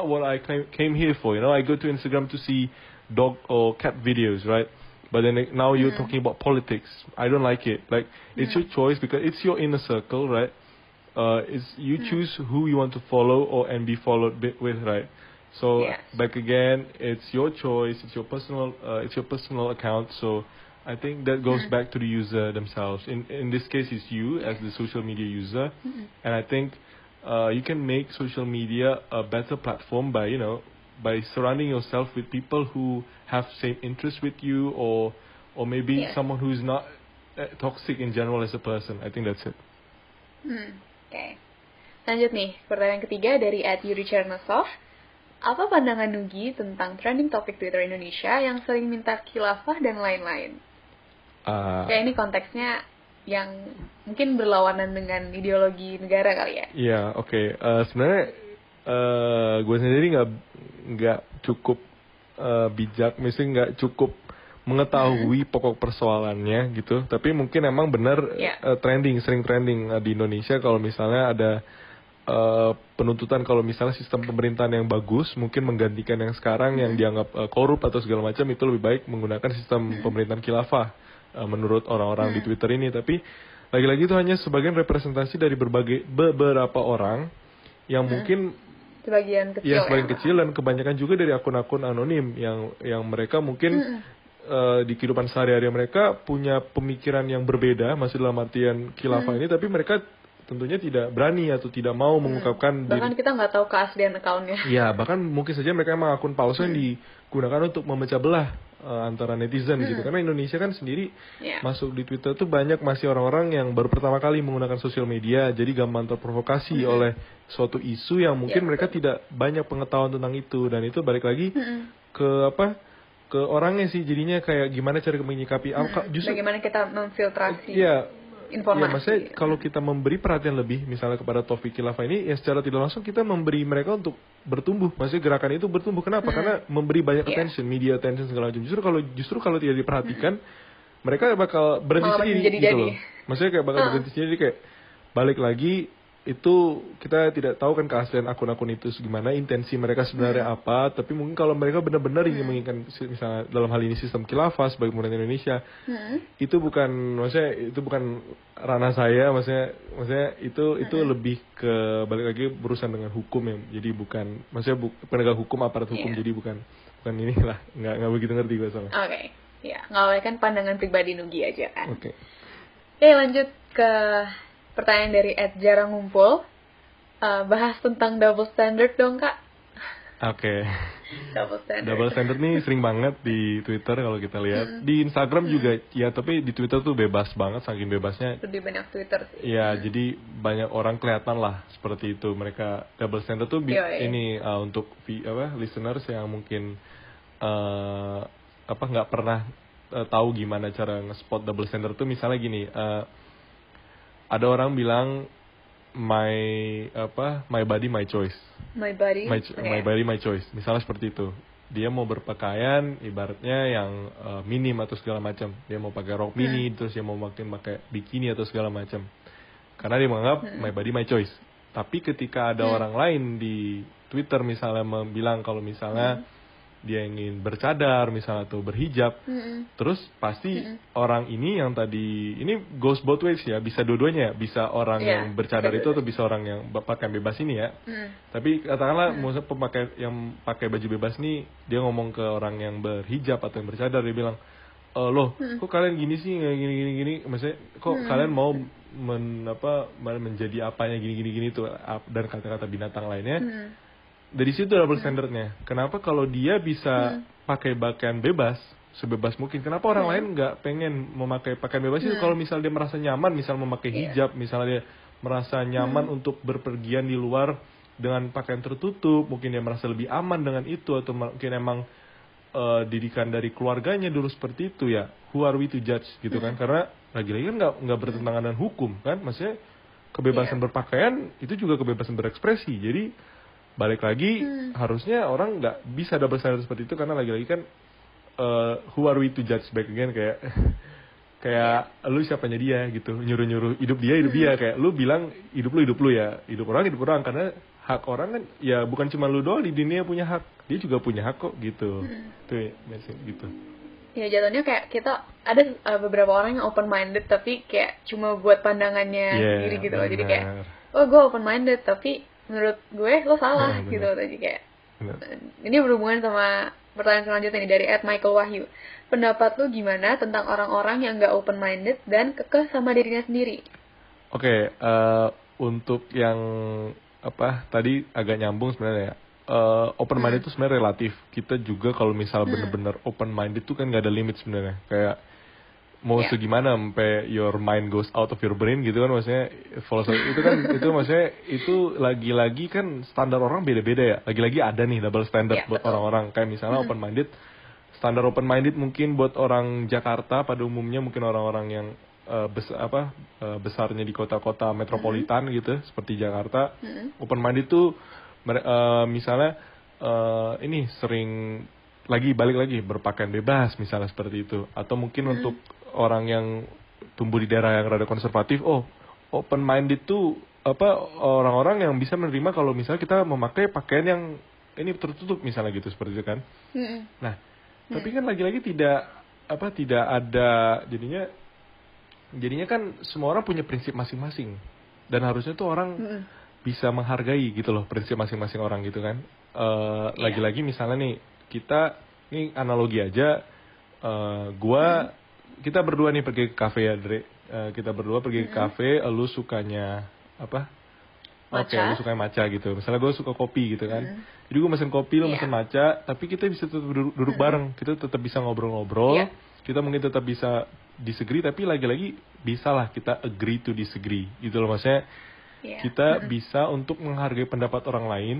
what I came here for. I go to Instagram to see dog or cat videos, right? But then now you're talking about politics. I don't like it. Like, it's your choice because it's your inner circle, right? It's you choose who you want to follow and be followed with, right? So back again, it's your choice. It's your personal account. So I think that goes back to the user themselves. In this case, it's you as the social media user, and I think you can make social media a better platform by by surrounding yourself with people who have same interests with you, or maybe Yes. someone who is not toxic in general as a person. I think that's it. Oke. Lanjut nih, pertanyaan ketiga dari @yuri_chernosov. Apa pandangan Nugi tentang trending topik Twitter Indonesia yang sering minta khilafah dan lain-lain? Kayak ini konteksnya yang mungkin berlawanan dengan ideologi negara kali ya? Iya, oke. Sebenarnya gue sendiri nggak cukup bijak, mesti nggak cukup mengetahui pokok persoalannya gitu. Tapi mungkin emang benar sering trending di Indonesia kalau misalnya ada penuntutan kalau misalnya sistem pemerintahan yang bagus mungkin menggantikan yang sekarang yang dianggap korup atau segala macam, itu lebih baik menggunakan sistem pemerintahan khilafah menurut orang-orang di Twitter ini. Tapi lagi-lagi itu hanya sebagian representasi dari beberapa orang yang mungkin Sebagian kecil dan kebanyakan juga dari akun-akun anonim yang mereka mungkin di kehidupan sehari-hari mereka punya pemikiran yang berbeda, masih dalam artian khilafah ini, tapi mereka tentunya tidak berani atau tidak mau mengungkapkan bahkan kita nggak tahu keaslian akunnya. Ya, bahkan mungkin saja mereka emang akun palsu yang digunakan untuk memecah belah antara netizen gitu. Karena Indonesia kan sendiri masuk di Twitter tuh banyak masih orang-orang yang baru pertama kali menggunakan sosial media, jadi gampang terprovokasi oleh suatu isu yang mungkin mereka tidak banyak pengetahuan tentang itu, dan itu balik lagi ke orangnya sih, jadinya kayak gimana cara menyikapi justru bagaimana kita memfiltrasi Ya, informasi. maksudnya kalau kita memberi perhatian lebih misalnya kepada topik khilafah ini, ya secara tidak langsung kita memberi mereka untuk bertumbuh. Maksudnya gerakan itu bertumbuh. Kenapa? Karena memberi banyak attention, media attention segala macam. Justru kalau tidak diperhatikan, mereka bakal berhenti sendiri gitu loh. Maksudnya kayak bakal berhenti sendiri, kayak balik lagi itu kita tidak tahu kan keaslian akun-akun itu gimana, intensi mereka sebenarnya apa. Tapi mungkin kalau mereka benar-benar ingin menginginkan misalnya dalam hal ini sistem khilafah sebagai pemerintah Indonesia, itu bukan ranah saya, maksudnya itu lebih ke balik lagi berurusan dengan hukum ya. Jadi bukan, maksudnya penegak hukum, aparat hukum, jadi bukan inilah, nggak begitu ngerti gue soalnya. Oke. Ya, ngawalkan pandangan pribadi Nugi aja kan. Oke. Oke, lanjut ke pertanyaan dari @jarang ngumpul. Bahas tentang double standard dong, Kak. Oke. Double standard nih sering banget di Twitter kalau kita lihat. Di Instagram juga ya, tapi di Twitter tuh bebas banget, saking bebasnya. Lebih banyak Twitter sih. Ya, jadi banyak orang kelihatan lah seperti itu. Mereka double standard tuh ini untuk listeners yang mungkin nggak pernah tahu gimana cara nge-spot double standard tuh, misalnya gini, ada orang bilang my body my choice. My body my choice. Misalnya seperti itu. Dia mau berpakaian ibaratnya yang minim atau segala macam. Dia mau pakai rok mini, terus dia mau pakai bikini atau segala macam. Karena dia menganggap my body my choice. Tapi ketika ada orang lain di Twitter misalnya bilang kalau misalnya dia ingin bercadar misalnya atau berhijab, terus pasti orang ini yang tadi ini goes both ways ya, bisa dua-duanya, bisa orang yang bercadar itu atau bisa orang yang pakaian bebas ini ya. Tapi katakanlah maksudnya pemakai yang pakai baju bebas nih, dia ngomong ke orang yang berhijab atau yang bercadar, dia bilang, loh kok kalian gini sih, gini, maksudnya kok kalian mau menjadi apanya gini tuh, dan kata-kata binatang lainnya. Dari situ double standardnya. Kenapa kalau dia bisa pakai pakaian bebas, sebebas mungkin, kenapa orang lain nggak pengen memakai pakaian bebas itu? Kalau misal dia merasa nyaman, misal memakai hijab, misalnya dia merasa nyaman untuk berpergian di luar dengan pakaian tertutup, mungkin dia merasa lebih aman dengan itu, atau mungkin emang didikan dari keluarganya dulu seperti itu ya. Who are we to judge gitu kan? Karena lagi-lagi kan nggak bertentangan dengan hukum kan? Maksudnya kebebasan berpakaian itu juga kebebasan berekspresi. Jadi balik lagi, harusnya orang nggak bisa double standard seperti itu, karena lagi-lagi kan who are we to judge back again, kayak lu siapanya dia gitu, nyuruh hidup dia, kayak lu bilang hidup lu ya, hidup orang, karena hak orang kan ya bukan cuma lu doang di dunia punya hak, dia juga punya hak kok gitu. Tuh gitu. Ya jatuhnya kayak kita ada beberapa orang yang open minded tapi kayak cuma buat pandangannya sendiri gitu loh. Jadi kayak gue open minded tapi menurut gue lo salah gitu. Tadi kayak ini berhubungan sama pertanyaan selanjutnya nih dari @Michael Wahyu. Pendapat lo gimana tentang orang-orang yang nggak open minded dan kekeh sama dirinya sendiri? Oke, untuk yang tadi agak nyambung sebenarnya ya. open minded itu sebenarnya relatif. Kita juga kalau misal benar-benar open minded itu kan nggak ada limit sebenarnya. Kayak mau segimana sampai your mind goes out of your brain gitu kan, maksudnya itu kan itu maksudnya itu lagi-lagi kan standar orang beda-beda ya. Lagi-lagi ada nih double standard buat orang-orang. Kayak misalnya open minded, standar open minded mungkin buat orang Jakarta pada umumnya, mungkin orang-orang yang besarnya di kota-kota metropolitan gitu seperti Jakarta. Open minded tuh misalnya ini sering balik lagi berpakaian bebas misalnya seperti itu, atau mungkin untuk orang yang tumbuh di daerah yang rada konservatif, open minded itu orang-orang yang bisa menerima kalau misalnya kita memakai pakaian yang ini tertutup misalnya gitu seperti itu kan. Nah, tapi kan lagi-lagi tidak ada jadinya kan semua orang punya prinsip masing-masing, dan harusnya tuh orang bisa menghargai gitu loh prinsip masing-masing orang gitu kan. Lagi-lagi misalnya nih kita ini analogi aja, kita berdua nih pergi ke kafe ya, Dre. Kita berdua pergi ke kafe, lu sukanya apa? Oke, lu sukanya matcha gitu. Misalnya gue suka kopi gitu kan. Jadi gue mesen kopi, lu mesen matcha, tapi kita bisa tetap duduk bareng. Kita tetap bisa ngobrol-ngobrol. Kita mungkin tetap bisa disagree, tapi lagi-lagi bisa lah kita agree to disagree gitu loh. Maksudnya kita bisa untuk menghargai pendapat orang lain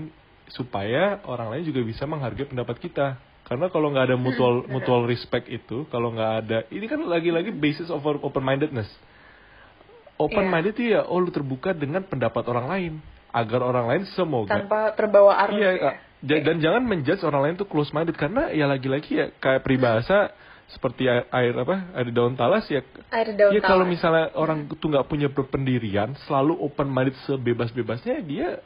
supaya orang lain juga bisa menghargai pendapat kita. Karena kalau nggak ada mutual respect itu, kalau nggak ada, ini kan lagi-lagi basis of open mindedness. Open minded itu ya, lu terbuka dengan pendapat orang lain, agar orang lain semoga tanpa terbawa arus. Dan jangan menjudge orang lain tuh close minded, karena ya lagi-lagi ya kayak peribahasa seperti air daun talas ya. Kalau misalnya orang tuh nggak punya pendirian, selalu open minded sebebas-bebasnya, dia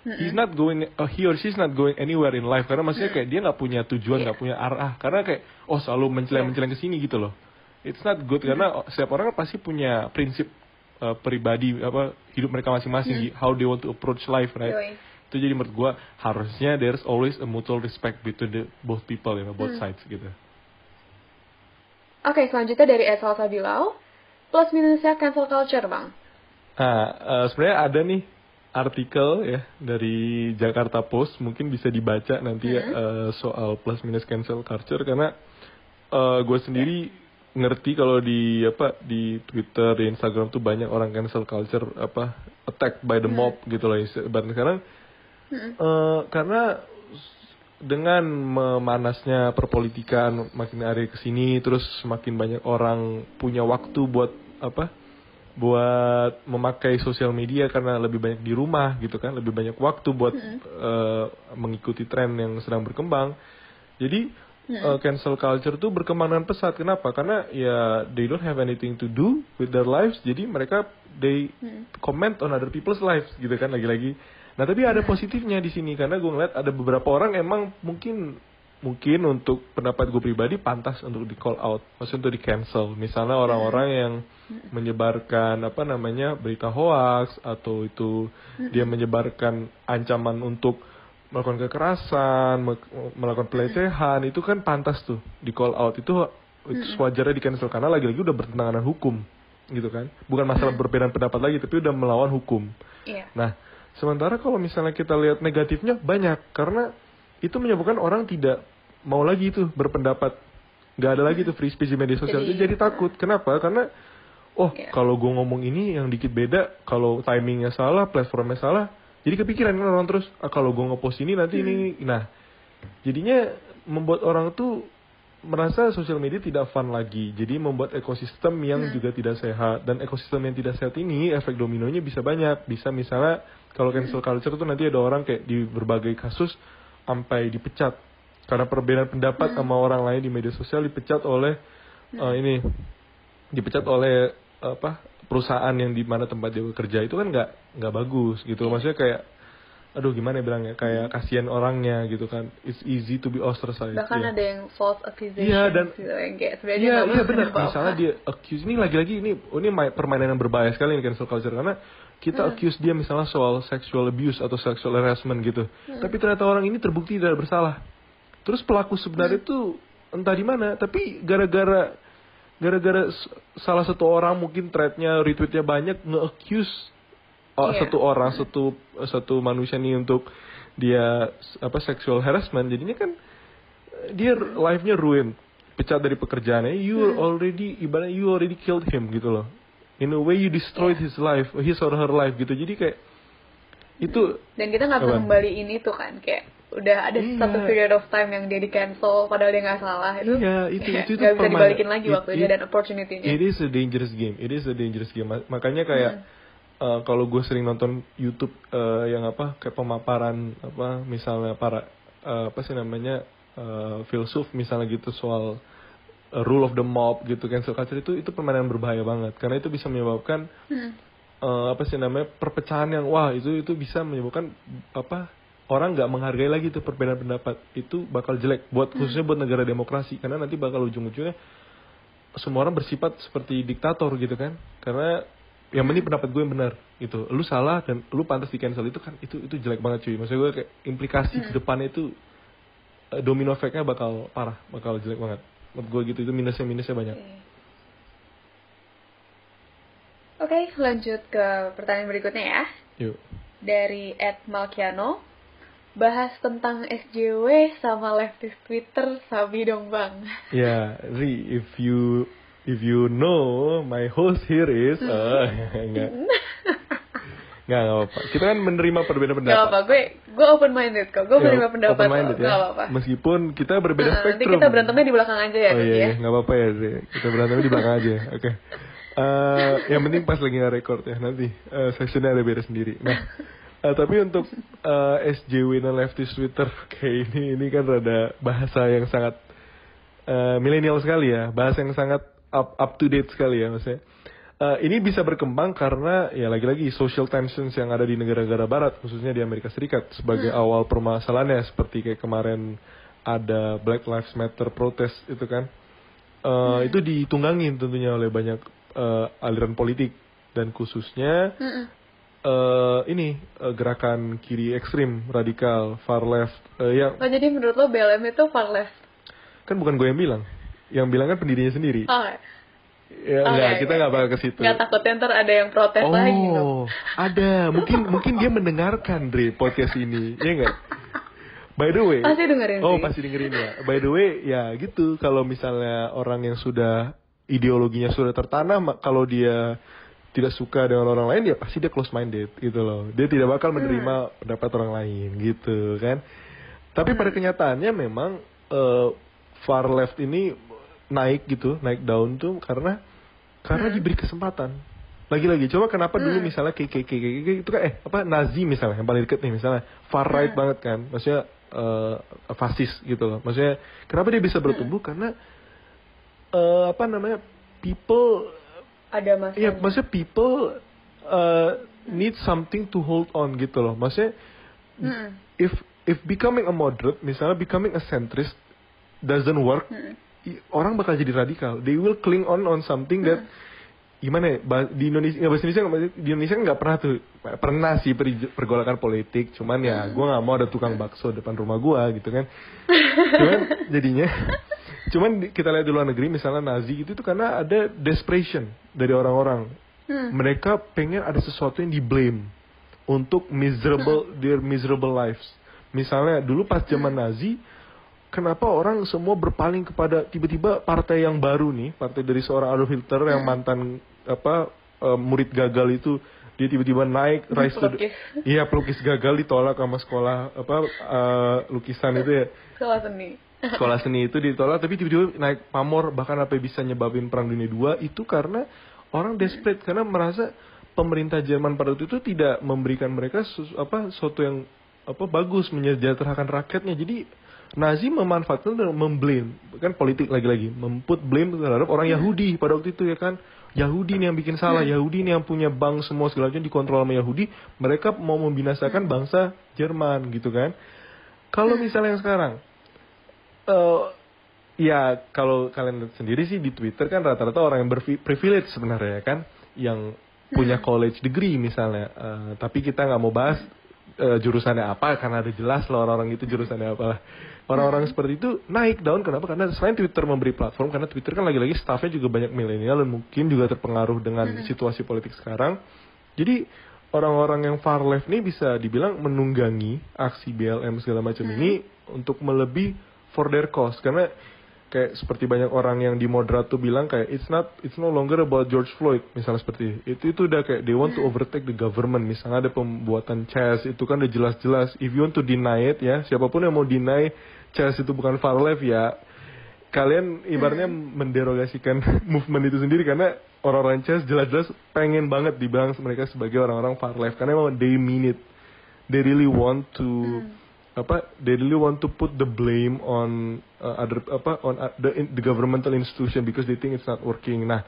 he or she's not going anywhere in life, karena maksudnya kayak dia nggak punya tujuan, nggak punya arah, karena kayak selalu menceleng ke sini gitu loh. It's not good, karena setiap orang pasti punya prinsip pribadi hidup mereka masing-masing, how they want to approach life, right? Itu jadi menurut gue harusnya there's always a mutual respect between both people, both sides gitu. Oke, selanjutnya dari Salsa Bilal, plus minusnya cancel culture, Bang. Sebenarnya ada nih artikel ya dari Jakarta Post, mungkin bisa dibaca nanti soal plus minus cancel culture, karena gue sendiri ngerti kalau di Twitter, di Instagram tuh banyak orang cancel culture attack by the mob gitu loh sekarang. Karena dengan memanasnya perpolitikan makin hari kesini, terus semakin banyak orang punya waktu buat memakai sosial media karena lebih banyak di rumah gitu kan, lebih banyak waktu buat mengikuti tren yang sedang berkembang. Jadi cancel culture tuh berkembang dengan pesat. Kenapa? Karena ya they don't have anything to do with their lives, jadi mereka comment on other people's lives gitu kan, lagi-lagi. Nah, tapi ada positifnya di sini, karena gue ngeliat ada beberapa orang emang mungkin untuk pendapat gue pribadi pantas untuk di call out, maksudnya untuk di cancel. Misalnya orang-orang yang menyebarkan berita hoax, atau itu dia menyebarkan ancaman untuk melakukan kekerasan, melakukan pelecehan, itu kan pantas tuh di call out. Itu sewajarnya di cancel, karena lagi-lagi udah bertentangan dengan hukum gitu kan. Bukan masalah berbeda pendapat lagi, tapi udah melawan hukum. Nah, sementara kalau misalnya kita lihat negatifnya banyak, karena itu menyebabkan orang tidak mau lagi itu berpendapat. Gak ada lagi itu free speech di media sosial. Jadi takut. Kenapa? Karena kalau gue ngomong ini yang dikit beda, kalau timingnya salah, platformnya salah, jadi kepikiran kan orang terus, kalau gue ngepost ini nanti ini. Nah, jadinya membuat orang tuh merasa sosial media tidak fun lagi. Jadi membuat ekosistem yang juga tidak sehat. Dan ekosistem yang tidak sehat ini efek dominonya bisa banyak. Bisa misalnya kalau cancel culture tuh nanti ada orang kayak di berbagai kasus sampai dipecat karena perbedaan pendapat sama orang lain di media sosial, dipecat oleh perusahaan yang di mana tempat dia bekerja. Itu kan nggak bagus gitu. Maksudnya kayak aduh gimana bilangnya, kayak kasihan orangnya gitu kan. It's easy to be ostracized. Bahkan ada yang false accusation gitu, yang kayak sebenarnya benar. Misalnya dia accuse, ini lagi-lagi ini permainan yang berbahaya sekali ini cancel culture, karena kita accuse dia misalnya soal sexual abuse atau sexual harassment gitu. Tapi ternyata orang ini terbukti tidak bersalah. Terus pelaku sebenarnya itu entah di mana, tapi gara-gara salah satu orang mungkin thread-nya, retweet-nya banyak, nge-accuse satu orang, satu manusia nih untuk dia sexual harassment, jadinya kan dia life-nya ruin, pecat dari pekerjaannya. You already killed him gitu loh. In a way you destroyed his life, his or her life gitu. Jadi kayak itu. Dan kita nggak bisa kembaliin itu kan, kayak udah ada satu period of time yang dia di cancel padahal dia nggak salah itu. Iya, itu nggak bisa dibalikin lagi waktunya dan opportunity-nya. It is a dangerous game. Makanya kayak kalau gue sering nonton YouTube yang kayak pemaparan misalnya para filsuf misalnya gitu soal rule of the mob gitu, cancel culture itu permainan berbahaya banget karena itu bisa menyebabkan perpecahan yang itu bisa menyebabkan orang nggak menghargai lagi tuh perbedaan pendapat. Itu bakal jelek khususnya buat negara demokrasi karena nanti bakal ujung-ujungnya semua orang bersifat seperti diktator gitu kan, karena yang penting pendapat gue yang benar gitu, lu salah dan lu pantas di cancel, itu kan itu jelek banget cuy. Maksud gue kayak implikasi ke depannya itu domino efeknya bakal parah, bakal jelek banget menurut gue gitu. Itu minusnya banyak. Oke, lanjut ke pertanyaan berikutnya ya. Yuk. Dari @malkiano, bahas tentang SJW sama leftist Twitter, sabi dong bang. Ya, Ri, if you know my host here is Nggak apa-apa. Kita kan menerima perbedaan pendapat. Nggak apa-apa, gue open minded kok. Gue menerima pendapat open minded, nggak apa-apa. Meskipun kita berbeda spektrum. Nanti kita berantemnya di belakang aja ya. Oh iya, nggak apa-apa ya. Kita berantemnya di belakang aja. Oke. Yang penting pas lagi nge-record ya. Nanti sessionnya ada beres sendiri. Nah, tapi untuk SJW dan leftist Twitter kayak ini kan rada bahasa yang sangat milenial sekali ya. Bahasa yang sangat up to date sekali ya maksudnya. Ini bisa berkembang karena ya lagi-lagi social tensions yang ada di negara-negara barat, khususnya di Amerika Serikat sebagai awal permasalahannya, seperti kayak kemarin ada Black Lives Matter protes itu kan. Itu ditunggangin tentunya oleh banyak aliran politik dan khususnya gerakan kiri ekstrim, radikal, far left yang. Oh, jadi menurut lo BLM itu far left? Kan bukan gue yang bilang kan pendirinya sendiri. Oh. Ya, enggak, kita nggak bakal ke situ. Nggak takutnya ntar ada yang protes lagi gitu. Ada. Mungkin dia mendengarkan Dre podcast ini, ya nggak? By the way. Pasti dengerin. Pasti dengerin ya. By the way, ya gitu. Kalau misalnya orang yang sudah ideologinya sudah tertanam, kalau dia tidak suka dengan orang lain, ya pasti dia close minded gitu loh. Dia tidak bakal menerima pendapat orang lain gitu kan. Tapi pada kenyataannya memang far left ini naik daun tuh karena diberi kesempatan. Lagi-lagi coba kenapa dulu misalnya KKK itu kan Nazi misalnya yang paling deket nih misalnya far right banget kan, maksudnya fasis gitu loh. Maksudnya kenapa dia bisa bertumbuh karena people ada masalah. Iya, maksudnya people need something to hold on gitu loh. Maksudnya if becoming a moderate, misalnya becoming a centrist doesn't work, orang bakal jadi radikal. They will cling on something that gimana ya, di Indonesia kan nggak pernah sih pergolakan politik, cuman ya gue nggak mau ada tukang bakso depan rumah gue gitu kan. Cuman kita lihat di luar negeri misalnya Nazi gitu tuh karena ada desperation dari orang-orang. Mereka pengen ada sesuatu yang di blame untuk their miserable lives. Misalnya dulu pas zaman Nazi, kenapa orang semua berpaling kepada tiba-tiba partai yang baru nih, partai dari seorang Adolf Hitler yang mantan murid gagal itu, dia tiba-tiba naik rise to pelukis gagal ditolak sama sekolah lukisan itu ya. Sekolah seni itu ditolak, tapi tiba-tiba naik pamor, bahkan bisa nyebabin perang dunia 2 itu karena orang desperate karena merasa pemerintah Jerman pada waktu itu tidak memberikan mereka sesuatu yang bagus menyejahterakan rakyatnya. Jadi Nazi memanfaatkan dan memblame, kan politik lagi-lagi, memput blame terhadap orang Yahudi pada waktu itu ya kan. Yahudi nih yang bikin salah, Yahudi nih yang punya bank semua segala macam dikontrol sama Yahudi, mereka mau membinasakan bangsa Jerman gitu kan. Kalau misalnya yang sekarang, ya kalau kalian lihat sendiri sih di Twitter kan rata-rata orang yang berprivilege sebenarnya kan, yang punya college degree misalnya, tapi kita nggak mau bahas jurusannya apa karena ada jelas lah orang-orang itu jurusannya apa lah. Orang-orang seperti itu naik daun, kenapa? Karena selain Twitter memberi platform, karena Twitter kan lagi-lagi staffnya juga banyak milenial dan mungkin juga terpengaruh dengan situasi politik sekarang. Jadi orang-orang yang far left nih bisa dibilang menunggangi aksi BLM segala macam ini untuk melebih for their cause, karena kayak seperti banyak orang yang di moderat tuh bilang kayak it's no longer about George Floyd misalnya, seperti itu udah kayak they want to overtake the government. Misalnya ada pembuatan CHAZ, itu kan udah jelas-jelas if you want to deny it, ya siapapun yang mau deny CHAZ itu bukan far left, ya kalian ibaratnya menderogasikan movement itu sendiri, karena orang-orang CHAZ jelas-jelas pengen banget dibilang mereka sebagai orang-orang far left, karena emang they mean it, they really want to they really want to put the blame on the governmental institution because they think it's not working. Nah,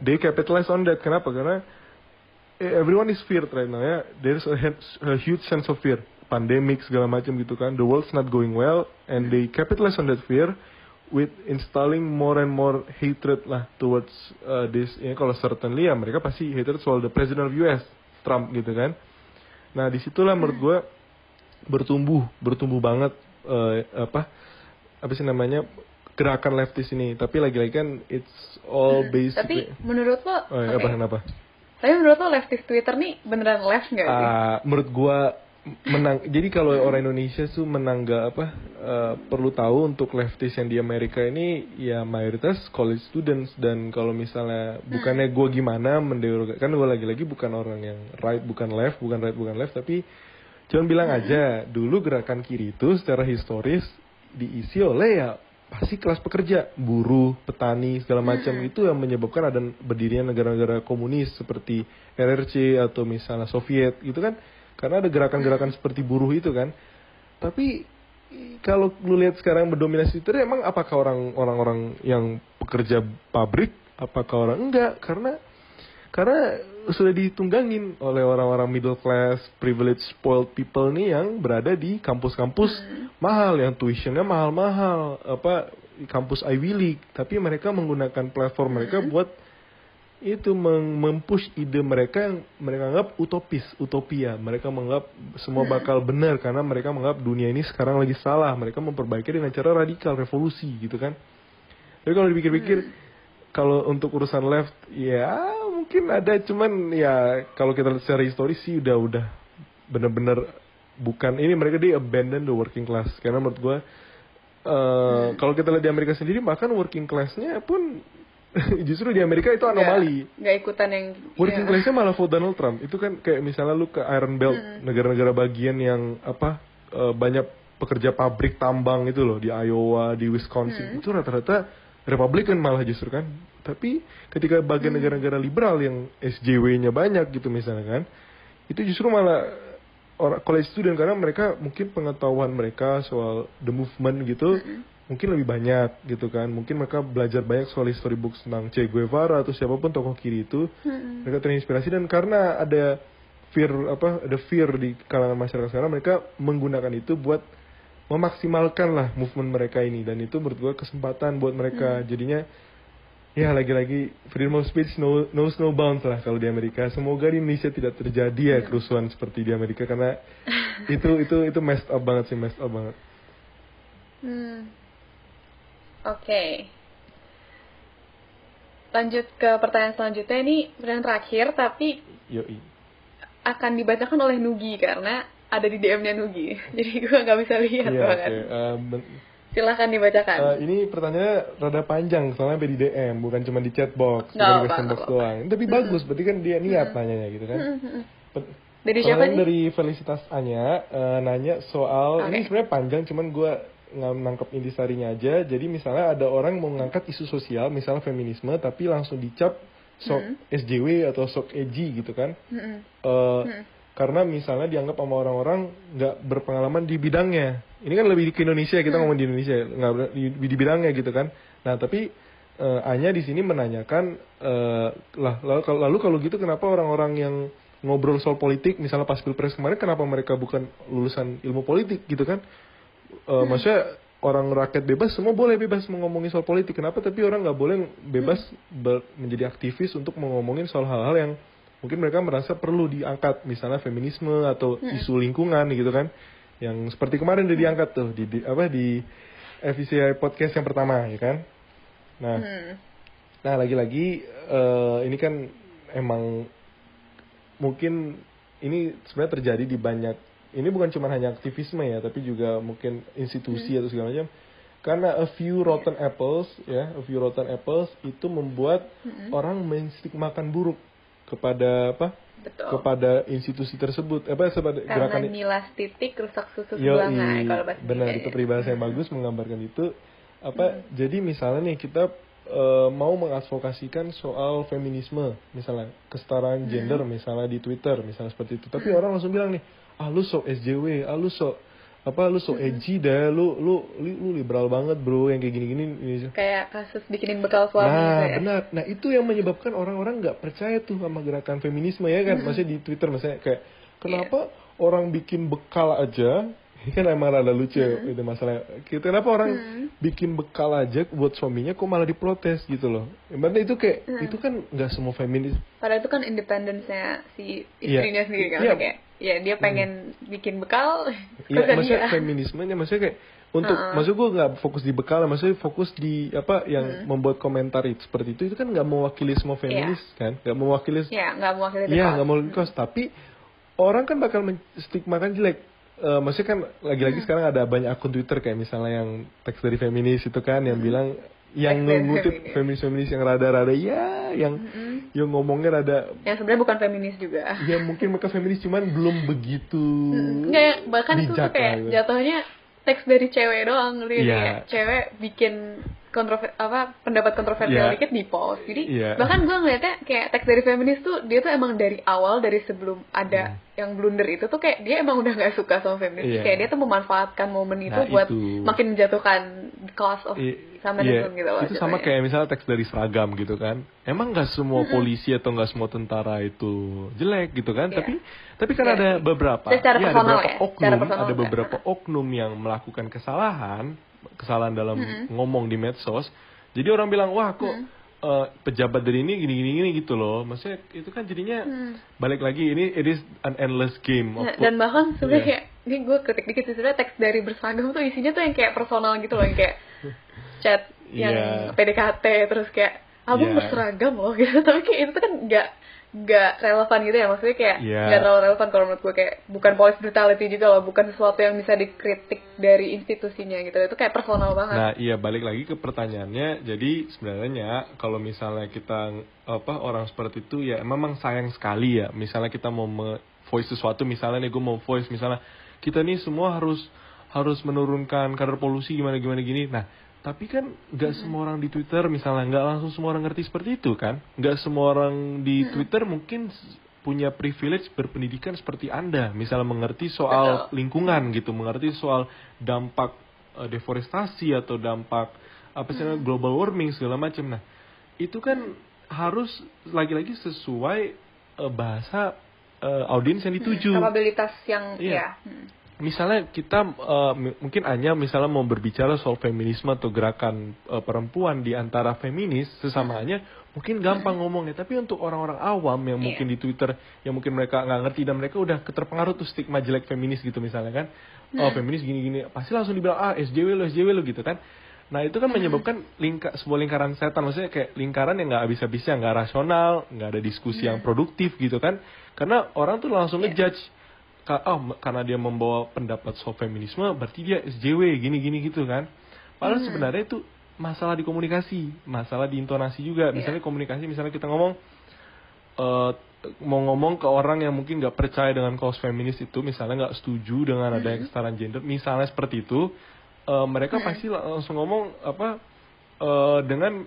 they capitalize on that. Kenapa? Karena everyone is feared right now, ya. There's a huge sense of fear, pandemic segala macam gitu kan. The world's not going well, and they capitalize on that fear with installing more and more hatred lah towards this. Ya, kalau certainly ya mereka pasti hatred soal the president of US, Trump gitu kan. Nah, disitulah menurut gue bertumbuh banget apa sih namanya gerakan leftist ini. Tapi lagi-lagi kan it's all based. Tapi menurut lo kenapa? Tapi menurut lo leftist Twitter nih beneran left nggak sih? Menurut gua menang. Jadi kalau orang Indonesia tuh menangga perlu tahu untuk leftist yang di Amerika ini ya mayoritas college students, dan kalau misalnya bukannya gua gimana kan gua lagi-lagi bukan orang yang right bukan left, tapi cuman bilang aja, dulu gerakan kiri itu secara historis diisi oleh ya pasti kelas pekerja, buruh, petani, segala macam. Itu yang menyebabkan ada berdirinya negara-negara komunis seperti RRC atau misalnya Soviet gitu kan. Karena ada gerakan-gerakan seperti buruh itu kan. Tapi kalau lu lihat sekarang berdominasi itu, emang apakah orang-orang yang pekerja pabrik, apakah orang enggak? Karena sudah ditunggangin oleh orang-orang middle class, privileged, spoiled people nih yang berada di kampus-kampus mahal, yang tuitionnya mahal-mahal, kampus Ivy League. Tapi mereka menggunakan platform mereka buat itu mempush ide mereka yang mereka anggap utopia. Mereka menganggap semua bakal benar karena mereka menganggap dunia ini sekarang lagi salah. Mereka memperbaiki dengan cara radikal, revolusi gitu kan. Tapi kalau dipikir-pikir, kalau untuk urusan left, ya mungkin ada, cuman ya kalau kita lihat secara historis sih udah benar-benar bukan ini, mereka di abandon the working class. Karena menurut gue kalau kita lihat di Amerika sendiri, bahkan working classnya pun justru di Amerika itu anomali. Nggak ikutan yang working classnya malah vote Donald Trump. Itu kan kayak misalnya lu ke Iron Belt, negara-negara bagian yang banyak pekerja pabrik tambang itu loh, di Iowa, di Wisconsin, itu rata-rata Republikan malah justru kan. Tapi ketika bagian negara-negara liberal yang SJW-nya banyak gitu misalnya kan, itu justru malah orang college student, karena mereka mungkin pengetahuan mereka soal the movement gitu mungkin lebih banyak gitu kan. Mungkin mereka belajar banyak soal history books tentang Che Guevara atau siapapun tokoh kiri itu. Mereka terinspirasi, dan karena ada fear di kalangan masyarakat sekarang, mereka menggunakan itu buat memaksimalkan lah movement mereka ini. Dan itu menurut gue kesempatan buat mereka. Jadinya ya lagi-lagi freedom of speech knows no bounds lah kalau di Amerika. Semoga di Indonesia tidak terjadi ya kerusuhan seperti di Amerika, karena itu messed up banget. Oke. Lanjut ke pertanyaan selanjutnya, ini pertanyaan terakhir tapi akan dibacakan oleh Nugi karena ada di DM-nya Nugi. Jadi gue nggak bisa lihat banget. Silahkan dibacakan. Ini pertanyaannya rada panjang, soalnya sampai di DM, bukan cuma di chatbox, bukan di question box doang. Tapi bagus, berarti kan dia niat nanyanya gitu kan. Dari siapa nih? Dari Felicitas Anya, nanya soal, ini sebenarnya panjang, cuman gue nangkep intisarinya aja. Jadi misalnya ada orang mau ngangkat isu sosial, misalnya feminisme, tapi langsung dicap sok SJW atau sok edgy gitu kan. Karena misalnya dianggap sama orang-orang nggak berpengalaman di bidangnya. Ini kan lebih ke Indonesia, kita ngomong di Indonesia, nggak di bidangnya gitu kan. Nah tapi Anya di sini menanyakan, lalu kalau gitu kenapa orang-orang yang ngobrol soal politik, misalnya pas pilpres kemarin, kenapa mereka bukan lulusan ilmu politik gitu kan? Maksudnya orang rakyat bebas, semua boleh bebas ngomongin soal politik. Kenapa tapi orang nggak boleh bebas menjadi aktivis untuk ngomongin soal hal-hal yang mungkin mereka merasa perlu diangkat, misalnya feminisme atau isu lingkungan gitu kan, yang seperti kemarin udah diangkat tuh di FVCI podcast yang pertama ya kan. Nah lagi-lagi ini kan emang mungkin ini sebenarnya terjadi di banyak, ini bukan cuma hanya aktivisme ya, tapi juga mungkin institusi atau segala macam. Karena a few rotten apples itu membuat orang menstigmakan buruk kepada Betul. kepada institusi tersebut, sebagai Karena gerakan. nilas titik rusak susu Yoi, sebelah kalau bahasa benar, Indonesia. itu peribahasa yang bagus menggambarkan itu. Jadi misalnya nih kita mau mengadvokasikan soal feminisme, misalnya kesetaraan gender misalnya di Twitter misalnya seperti itu, tapi orang langsung bilang nih, lu sok SJW, lu sok edgy dah, lu liberal banget bro, yang kayak gini-gini. Kayak kasus bikinin bekal suami Nah, gitu ya. benar. Nah, itu yang menyebabkan orang-orang nggak percaya tuh sama gerakan feminisme ya kan. Maksudnya di Twitter misalnya kayak kenapa orang bikin bekal aja, ini kan emang rada lucu itu masalah. Kenapa orang bikin bekal aja buat suaminya kok malah diprotes gitu loh. Maksudnya itu kayak itu kan nggak semua feminis. Padahal itu kan independence-nya si istrinya sendiri kan. Iya. Kayak ya dia pengen bikin bekal. Iya, terus maksudnya feminismenya maksudnya kayak untuk maksud gue nggak fokus di bekal, maksudnya fokus di yang membuat komentar itu seperti itu kan nggak mewakili semua feminis kan, nggak mewakili. Iya, nggak mewakili Iya, nggak mewakili cause, tapi orang kan bakal menstigmakan jelek. Maksudnya kan lagi-lagi sekarang ada banyak akun Twitter kayak misalnya yang teks dari feminis itu kan yang bilang yang ngutip feminis yang rada-rada yang ngomongnya rada yang sebenarnya bukan feminis juga. ya mungkin mereka feminis cuman belum begitu Nggak, bahkan itu tuh bijak kayak lah, jatuhnya teks dari cewek doang gitu. Iya. Kayak cewek bikin pendapat kontroversial dikit di post. Jadi bahkan gue ngeliatnya kayak teks dari feminis tuh dia tuh emang dari awal, dari sebelum ada yang blunder itu tuh kayak dia emang udah gak suka sama feminis. Kayak dia tuh memanfaatkan momen itu buat makin menjatuhkan cause of feminism gitu loh. Itu sama kayak misalnya teks dari seragam gitu kan. Emang gak semua polisi atau gak semua tentara itu jelek gitu kan. Tapi kan ada beberapa ada beberapa oknum yang melakukan kesalahan dalam ngomong di medsos. Jadi orang bilang, wah kok pejabat dari ini gini gitu loh. Maksudnya itu kan jadinya balik lagi ini it is an endless game. Dan bahkan sebenarnya kayak ini gue kritik dikit sih, sebenarnya teks dari berseragam tuh isinya tuh yang kayak personal gitu loh, yang kayak chat yang PDKT terus kayak abang berseragam loh gitu. Tapi kayak itu kan nggak relevan gitu ya, maksudnya kayak nggak terlalu relevan kalau menurut gue, kayak bukan police brutality juga loh, bukan sesuatu yang bisa dikritik dari institusinya gitu, itu kayak personal banget. Nah balik lagi ke pertanyaannya, jadi sebenarnya kalau misalnya kita orang seperti itu ya memang sayang sekali ya, misalnya kita mau voice sesuatu, misalnya nih gue mau voice misalnya kita nih semua harus menurunkan kadar polusi gimana gini. Nah tapi kan nggak semua orang di Twitter misalnya, nggak langsung semua orang ngerti seperti itu kan. Nggak semua orang di Twitter mungkin punya privilege berpendidikan seperti Anda. Misalnya mengerti soal lingkungan gitu, mengerti soal dampak deforestasi atau dampak global warming segala macam. Nah itu kan harus lagi-lagi sesuai bahasa audiens yang dituju. Kapabilitas yang Misalnya kita mungkin hanya misalnya mau berbicara soal feminisme atau gerakan perempuan di antara feminis sesamanya, mungkin gampang ngomongnya. Tapi untuk orang-orang awam yang mungkin di Twitter, yang mungkin mereka nggak ngerti dan mereka udah keterpengaruh tuh stigma jelek feminis gitu misalnya kan, feminis gini-gini, pasti langsung dibilang SJW lo gitu kan. Nah itu kan menyebabkan sebuah lingkaran setan, maksudnya kayak lingkaran yang nggak habis-habisnya, nggak rasional, nggak ada diskusi yang produktif gitu kan. Karena orang tuh langsung ngejudge. Karena dia membawa pendapat soal feminisme berarti dia SJW gini gitu kan. Padahal sebenarnya itu masalah di komunikasi, masalah di intonasi juga. Misalnya komunikasi, misalnya kita ngomong mau ngomong ke orang yang mungkin nggak percaya dengan kaus feminis itu, misalnya nggak setuju dengan adanya kesetaraan gender, misalnya seperti itu, mereka pasti langsung ngomong dengan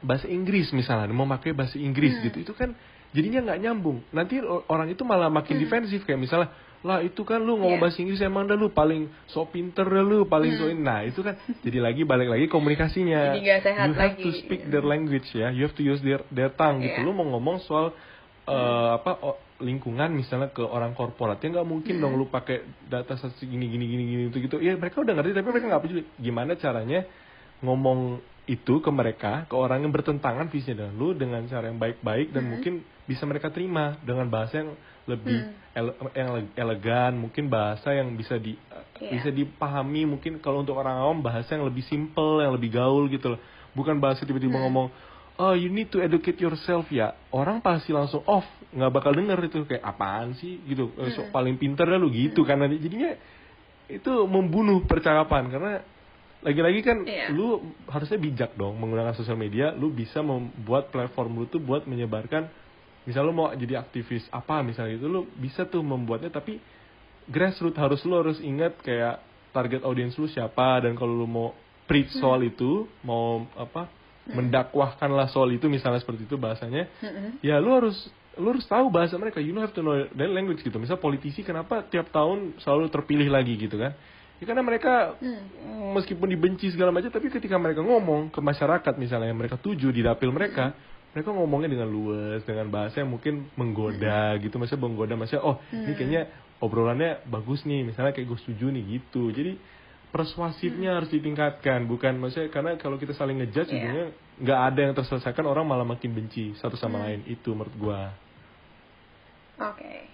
bahasa Inggris misalnya, mau pakai bahasa Inggris gitu. Itu kan jadinya nggak nyambung. Nanti orang itu malah makin defensif, kayak misalnya, lah itu kan lu ngomong bahasa Inggris emang dah lu paling so pinter dah lu, paling so ini. Nah itu kan jadi balik lagi komunikasinya. Jadi nggak sehat you have to speak their language ya, you have to use their tongue gitu. Lu mau ngomong soal lingkungan misalnya ke orang korporat, ya nggak mungkin dong lu pakai data gini gitu. Ya mereka udah ngerti tapi mereka nggak peduli. Gimana caranya ngomong itu ke mereka, ke orang yang bertentangan visinya dengan lu, dengan cara yang baik-baik dan mungkin bisa mereka terima dengan bahasa yang lebih elegan, mungkin bahasa yang bisa dipahami, mungkin kalau untuk orang awam bahasa yang lebih simple, yang lebih gaul gitu loh. Bukan bahasa tiba-tiba ngomong oh you need to educate yourself ya, orang pasti langsung off, nggak bakal denger itu, kayak apaan sih gitu, so, paling pintar dah lu gitu kan, nanti jadinya itu membunuh percakapan, karena lagi-lagi kan lu harusnya bijak dong menggunakan sosial media. Lu bisa membuat platform lu tuh buat menyebarkan, misal lu mau jadi aktivis apa misalnya itu, lu bisa tuh membuatnya, tapi grassroots, lu harus ingat kayak target audience lu siapa, dan kalau lu mau preach soal itu, mau mendakwahkanlah soal itu misalnya seperti itu bahasanya, ya lu harus tahu bahasa mereka, you have to know their language gitu. Misal politisi kenapa tiap tahun selalu terpilih lagi gitu kan, ya karena mereka meskipun dibenci segala macam, tapi ketika mereka ngomong ke masyarakat misalnya yang mereka tuju di dapil mereka ngomongnya dengan luwes, dengan bahasa yang mungkin menggoda gitu, maksudnya oh ini kayaknya obrolannya bagus nih, misalnya kayak gue setuju nih gitu. Jadi persuasifnya harus ditingkatkan, bukan maksudnya, karena kalau kita saling ngejudge sebenarnya nggak ada yang terselesaikan, orang malah makin benci satu sama lain, itu menurut gua. Oke.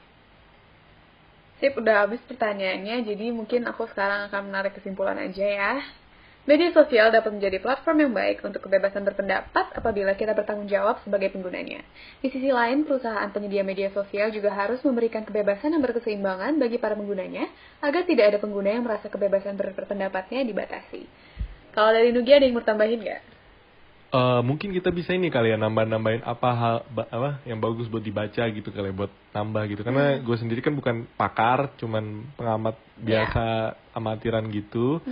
Sip, udah habis pertanyaannya, jadi mungkin aku sekarang akan menarik kesimpulan aja ya. Media sosial dapat menjadi platform yang baik untuk kebebasan berpendapat apabila kita bertanggung jawab sebagai penggunanya. Di sisi lain, perusahaan penyedia media sosial juga harus memberikan kebebasan yang berkeseimbangan bagi para penggunanya, agar tidak ada pengguna yang merasa kebebasan berpendapatnya dibatasi. Kalau dari Nugi ada yang mau tambahin nggak? Mungkin kita bisa ini kali ya, nambahin apa yang bagus buat dibaca gitu kali ya, buat nambah gitu. Karena gue sendiri kan bukan pakar, cuman pengamat biasa, amatiran gitu,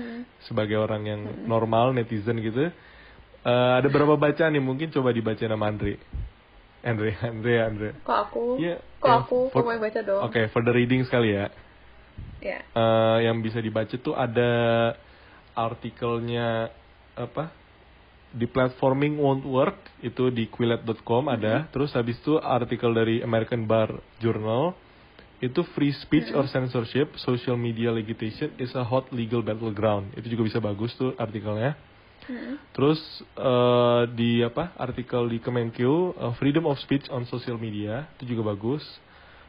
sebagai orang yang normal, netizen gitu. Ada beberapa bacaan nih, mungkin coba dibaca nama Andre. Kok aku? Yeah, aku mau yang baca dong. Oke, for the reading sekali ya. Yeah. Yang bisa dibaca tuh ada artikelnya di Platforming Won't Work, itu di Quillette.com ada. Terus habis itu artikel dari American Bar Journal, itu Free Speech or Censorship, Social Media Legislation is a Hot Legal Battleground. Itu juga bisa bagus tuh artikelnya. Terus di artikel di Kemenkeu, Freedom of Speech on Social Media, itu juga bagus.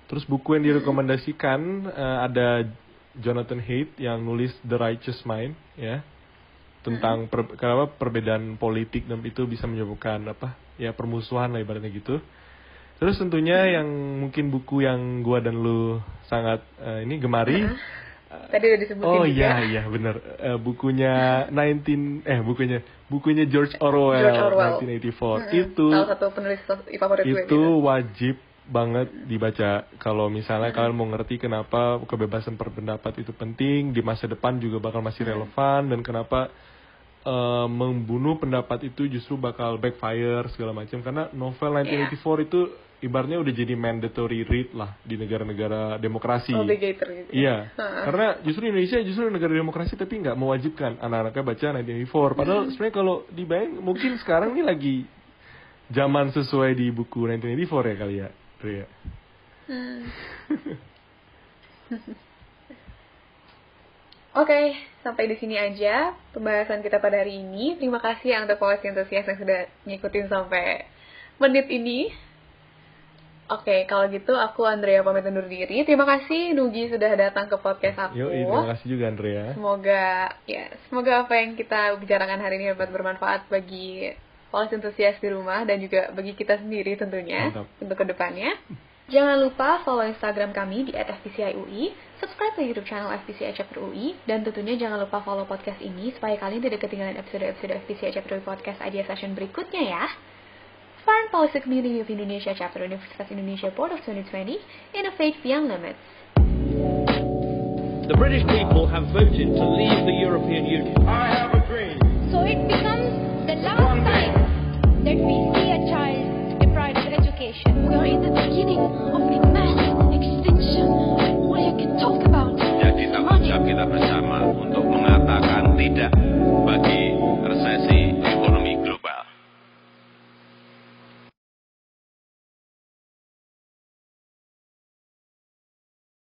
Terus buku yang direkomendasikan ada Jonathan Haidt yang nulis The Righteous Mind ya, tentang kenapa perbedaan politik dan itu bisa menyebabkan permusuhan lah ibaratnya gitu. Terus tentunya yang mungkin buku yang gua dan lu sangat gemari. Tadi udah disebutin juga. Oh iya benar. Bukunya George Orwell. 1984. Itu salah satu penulis favorit gue. Itu wajib banget dibaca kalau misalnya kalian mau ngerti kenapa kebebasan berpendapat itu penting di masa depan, juga bakal masih relevan, dan kenapa membunuh pendapat itu justru bakal backfire segala macam. Karena novel 1984 itu ibaratnya udah jadi mandatory read lah di negara-negara demokrasi. Obligator gitu. Iya. Karena justru Indonesia negara demokrasi tapi nggak mewajibkan anak-anaknya baca 1984. Padahal sebenarnya kalau dibayang mungkin sekarang ini lagi zaman sesuai di buku 1984 ya kali ya, Ria. Oke, sampai di sini aja pembahasan kita pada hari ini. Terima kasih untuk policy enthusiast yang sudah ngikutin sampai menit ini. Oke, kalau gitu aku Andrea pamit undur diri. Terima kasih Nugi sudah datang ke podcast aku. Terima kasih juga Andrea. Semoga apa yang kita bicarakan hari ini dapat bermanfaat bagi policy enthusiast di rumah dan juga bagi kita sendiri tentunya. Mantap. Untuk kedepannya. Jangan lupa follow Instagram kami di @fpciui, subscribe ke YouTube channel FPCI Chapter UI, dan tentunya jangan lupa follow podcast ini supaya kalian tidak ketinggalan episode-episode FPCI Chapter UI Podcast Idea Session berikutnya ya. Foreign Policy Community of Indonesia Chapter Universitas Indonesia Board of 2020, Innovate Beyond Limits. The British people have voted to leave the European Union. I have a dream. So it becomes the last time that we see a child deprived of education. We are in the beginning of a mass extinction. What you can talk about? Jadi tanggung jawab kita bersama untuk